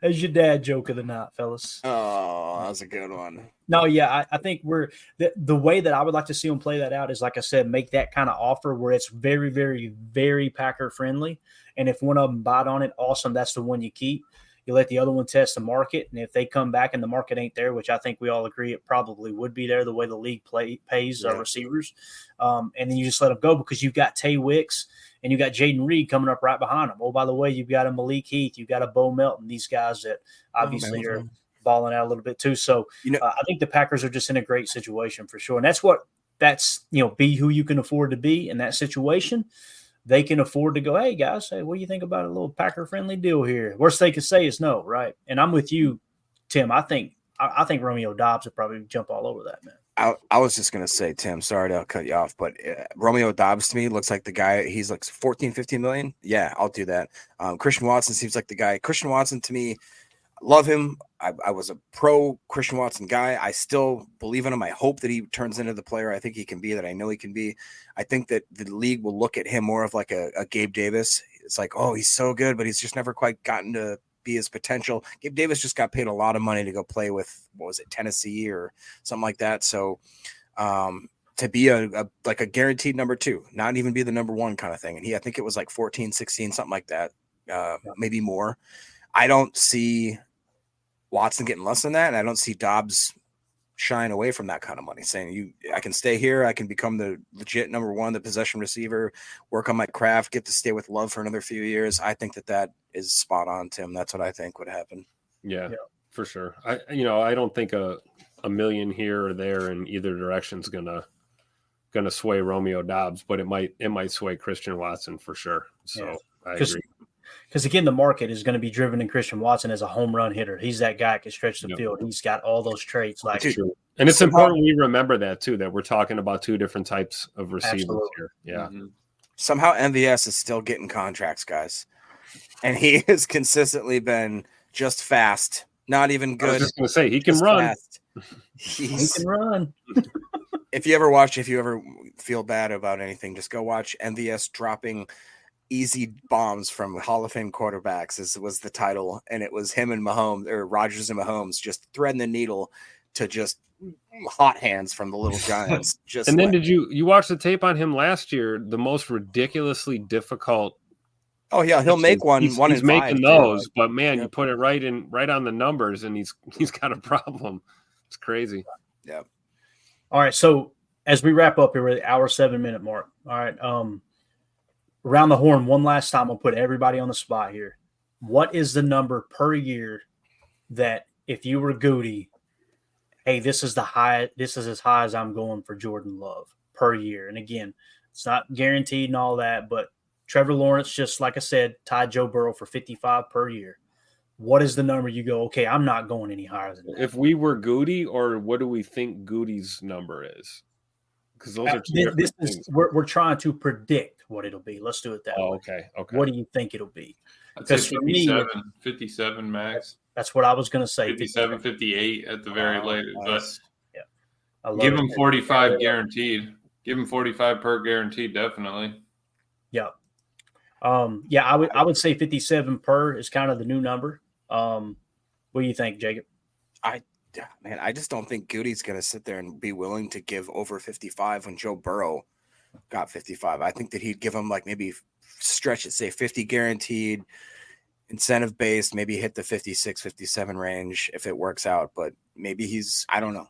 Speaker 4: As your dad joke of the night, fellas.
Speaker 6: Oh, that was a good one.
Speaker 4: No, yeah, I think the way that I would like to see them play that out is, like I said, make that kind of offer where it's very, very, very Packer friendly. And if one of them bite on it, awesome. That's the one you keep. You let the other one test the market, and if they come back and the market ain't there, which I think we all agree it probably would be there the way the league pays receivers, and then you just let them go, because you've got Tay Wicks and you got Jaden Reed coming up right behind them. Oh, by the way, you've got a Malik Heath, you've got a Bo Melton, these guys that obviously are balling out a little bit too. So I think the Packers are just in a great situation for sure, and that's be who you can afford to be in that situation. They can afford to go, hey, guys, what do you think about a little Packer-friendly deal here? Worst they could say is no, right? And I'm with you, Tim. I think Romeo Doubs would probably jump all over that, man.
Speaker 6: I was just going to say, Tim, sorry to cut you off, but Romeo Doubs to me looks like the guy. He's like 14, 15 million. Yeah, I'll do that. Christian Watson seems like the guy. Christian Watson, to me, love him. I was a pro Christian Watson guy. I still believe in him. I hope that he turns into the player I think he can be, that I know he can be. I think that the league will look at him more of like a Gabe Davis. It's like, oh, he's so good, but he's just never quite gotten to be his potential. Gabe Davis just got paid a lot of money to go play with, what was it, Tennessee or something like that. So to be a guaranteed number 2, not even be the number 1 kind of thing. And I think it was like 14, 16, something like that, maybe more. I don't see Watson getting less than that, and I don't see Doubs shying away from that kind of money, saying I can stay here, I can become the legit number 1, the possession receiver, work on my craft, get to stay with Love for another few years. I think that is spot on, Tim. That's what I think would happen.
Speaker 12: Yeah. For sure. I don't think a million here or there in either direction is gonna sway Romeo Doubs, but it might sway Christian Watson for sure. So I agree.
Speaker 4: Because, again, the market is going to be driven in Christian Watson as a home run hitter. He's that guy that can stretch the field. He's got all those traits.
Speaker 12: And it's important we remember that, too, that we're talking about 2 different types of receivers here. Yeah.
Speaker 6: Somehow MVS is still getting contracts, guys. And he has consistently been just fast. Not even good.
Speaker 12: I was just going to say, he can run.
Speaker 6: Fast.
Speaker 4: He can run.
Speaker 6: If you ever feel bad about anything, just go watch MVS dropping easy bombs from Hall of Fame quarterbacks was the title. And it was him and Mahomes, or Rodgers and Mahomes, just threading the needle to just hot hands from the little giants.
Speaker 12: And then did you watch the tape on him last year? The most ridiculously difficult.
Speaker 6: Oh yeah, he'll make one.
Speaker 12: He's
Speaker 6: in
Speaker 12: making
Speaker 6: 5,
Speaker 12: those, but man, you put it right on the numbers, and he's got a problem. It's crazy.
Speaker 6: Yeah.
Speaker 4: All right, so as we wrap up here, we're at the hour 7-minute mark. All right, around the horn one last time. I'll put everybody on the spot here. What is the number per year that if you were Goody, hey, this is as high as I'm going for Jordan Love per year? And again, it's not guaranteed and all that, but Trevor Lawrence, just like I said, tied Joe Burrow for 55 per year. What is the number you go, okay, I'm not going any higher than that?
Speaker 12: If we were Goody, or what do we think Goody's number is? Because those are two different things.
Speaker 4: We're trying to predict what it'll be. Let's do it that way.
Speaker 12: Okay.
Speaker 4: What do you think it'll be?
Speaker 5: Because for me, 57 max.
Speaker 4: That's what I was going to say.
Speaker 5: 57, 58 at the very latest.
Speaker 4: Nice.
Speaker 5: But give him 45 guaranteed. Give him 45 per guaranteed, definitely.
Speaker 4: Yeah. I would say 57 per is kind of the new number. What do you think, Jacob?
Speaker 6: I just don't think Goody's going to sit there and be willing to give over 55 when Joe Burrow got 55. I think that he'd give him like maybe stretch it, say 50 guaranteed, incentive based, maybe hit the 56, 57 range if it works out. But maybe I don't know.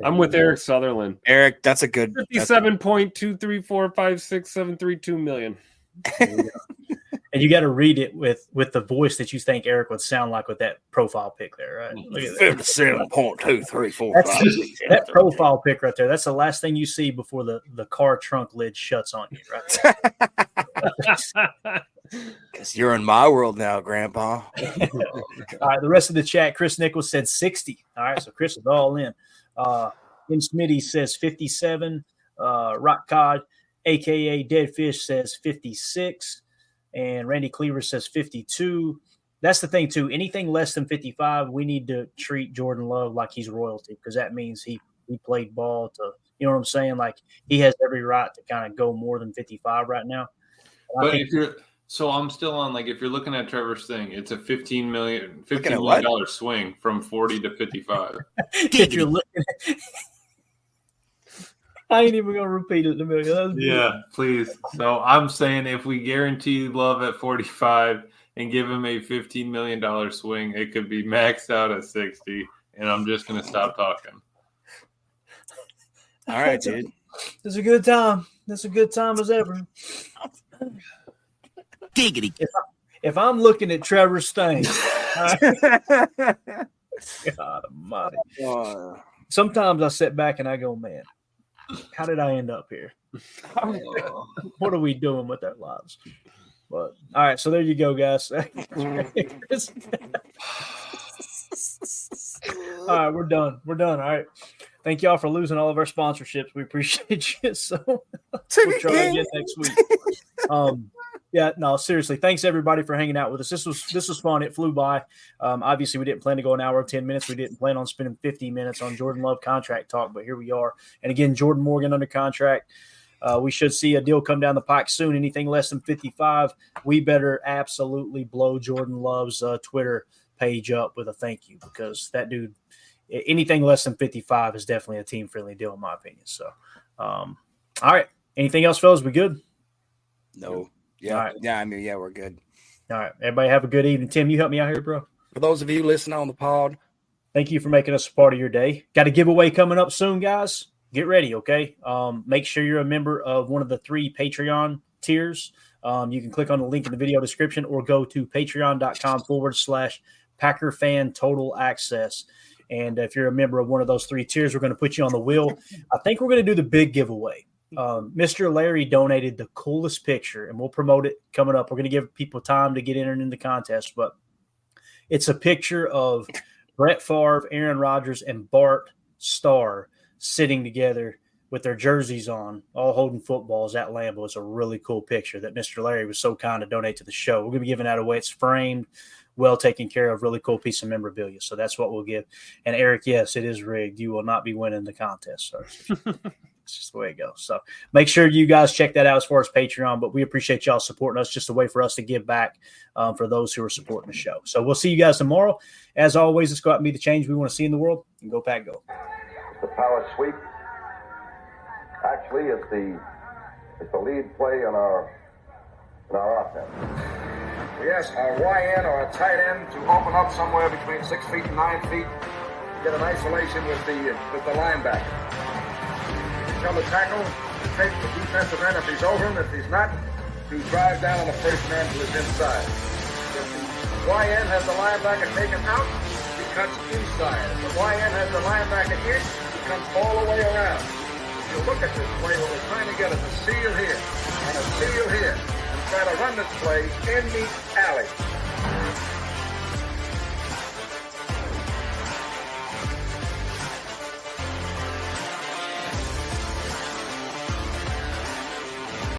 Speaker 12: I'm with Eric Sutherland.
Speaker 6: Eric, that's a good
Speaker 12: 57.2345673.2 million.
Speaker 4: And you got to read it with the voice that you think Eric would sound like with that profile pic there, right? Look at that.
Speaker 6: 57.2345.
Speaker 4: That profile pic right there. That's the last thing you see before the car trunk lid shuts on you, right?
Speaker 6: Because you're in my world now, Grandpa.
Speaker 4: All right, the rest of the chat, Chris Nichols said 60. All right, so Chris is all in. Tim Smitty says 57. Rock Cod, a.k.a. Deadfish, says 56. And Randy Cleaver says 52. That's the thing, too. Anything less than 55, we need to treat Jordan Love like he's royalty, because that means he played ball to, you know what I'm saying? Like, he has every right to kind of go more than 55 right now.
Speaker 5: But I'm still on, like, if you're looking at Trevor's thing, it's a $15 million swing from 40 to 55.
Speaker 4: If you're looking at I ain't even going to repeat it in a minute.
Speaker 5: Yeah, please. So I'm saying if we guarantee Love at 45 and give him a $15 million swing, it could be maxed out at 60, and I'm just going to stop talking.
Speaker 6: All right, dude.
Speaker 4: It's a good time. It's a good time as ever.
Speaker 15: Giggity.
Speaker 4: If I'm looking at Trevor's thing, God almighty. Sometimes I sit back and I go, man, how did I end up here? What are we doing with our lives? But all right, so there you go, guys. All right, we're done. All right. Thank y'all for losing all of our sponsorships. We appreciate you. So we'll try again next week. Yeah, no, seriously. Thanks everybody for hanging out with us. This was fun. It flew by. Obviously, we didn't plan to go an hour and 10 minutes. We didn't plan on spending 50 minutes on Jordan Love contract talk, but here we are. And again, Jordan Morgan under contract. We should see a deal come down the pike soon. Anything less than 55, we better absolutely blow Jordan Love's Twitter page up with a thank you, because that dude, anything less than 55 is definitely a team-friendly deal in my opinion. So, all right. Anything else, fellas? We good?
Speaker 6: No. Yeah. Right. Yeah. I mean, yeah, we're good.
Speaker 4: All right. Everybody have a good evening. Tim, you help me out here, bro.
Speaker 6: For those of you listening on the pod,
Speaker 4: thank you for making us a part of your day. Got a giveaway coming up soon, guys. Get ready. Okay. Make sure you're a member of one of the 3 Patreon tiers. You can click on the link in the video description or go to patreon.com/Packer Fan Total Access. And if you're a member of one of those 3 tiers, we're going to put you on the wheel. I think we're going to do the big giveaway. Mr. Larry donated the coolest picture, and we'll promote it coming up. We're going to give people time to get entered in the contest, but it's a picture of Brett Favre, Aaron Rodgers, and Bart Starr sitting together with their jerseys on, all holding footballs at Lambeau. It's a really cool picture that Mr. Larry was so kind to donate to the show. We're going to be giving that away. It's framed, well taken care of, really cool piece of memorabilia. So that's what we'll give. And Eric, yes, it is rigged. You will not be winning the contest, sir. It's just the way it goes. So make sure you guys check that out as far as Patreon. But we appreciate y'all supporting us. Just a way for us to give back for those who are supporting the show. So we'll see you guys tomorrow. As always, let's go out and be the change we want to see in the world. And go Pack, go.
Speaker 3: The power sweep. Actually, it's the lead play in our offense. Yes, our YN or a tight end to open up somewhere between 6 feet and 9 feet. Get an isolation with the linebacker. Tell the tackle to take the defensive end if he's over him. If he's not, to drive down on the first man to his inside. If the YN has the linebacker taken out, he cuts inside. If the YN has the linebacker in, he comes all the way around. If you look at this play, what we're trying to get is a seal here and a seal here. And try to run this play in the alley.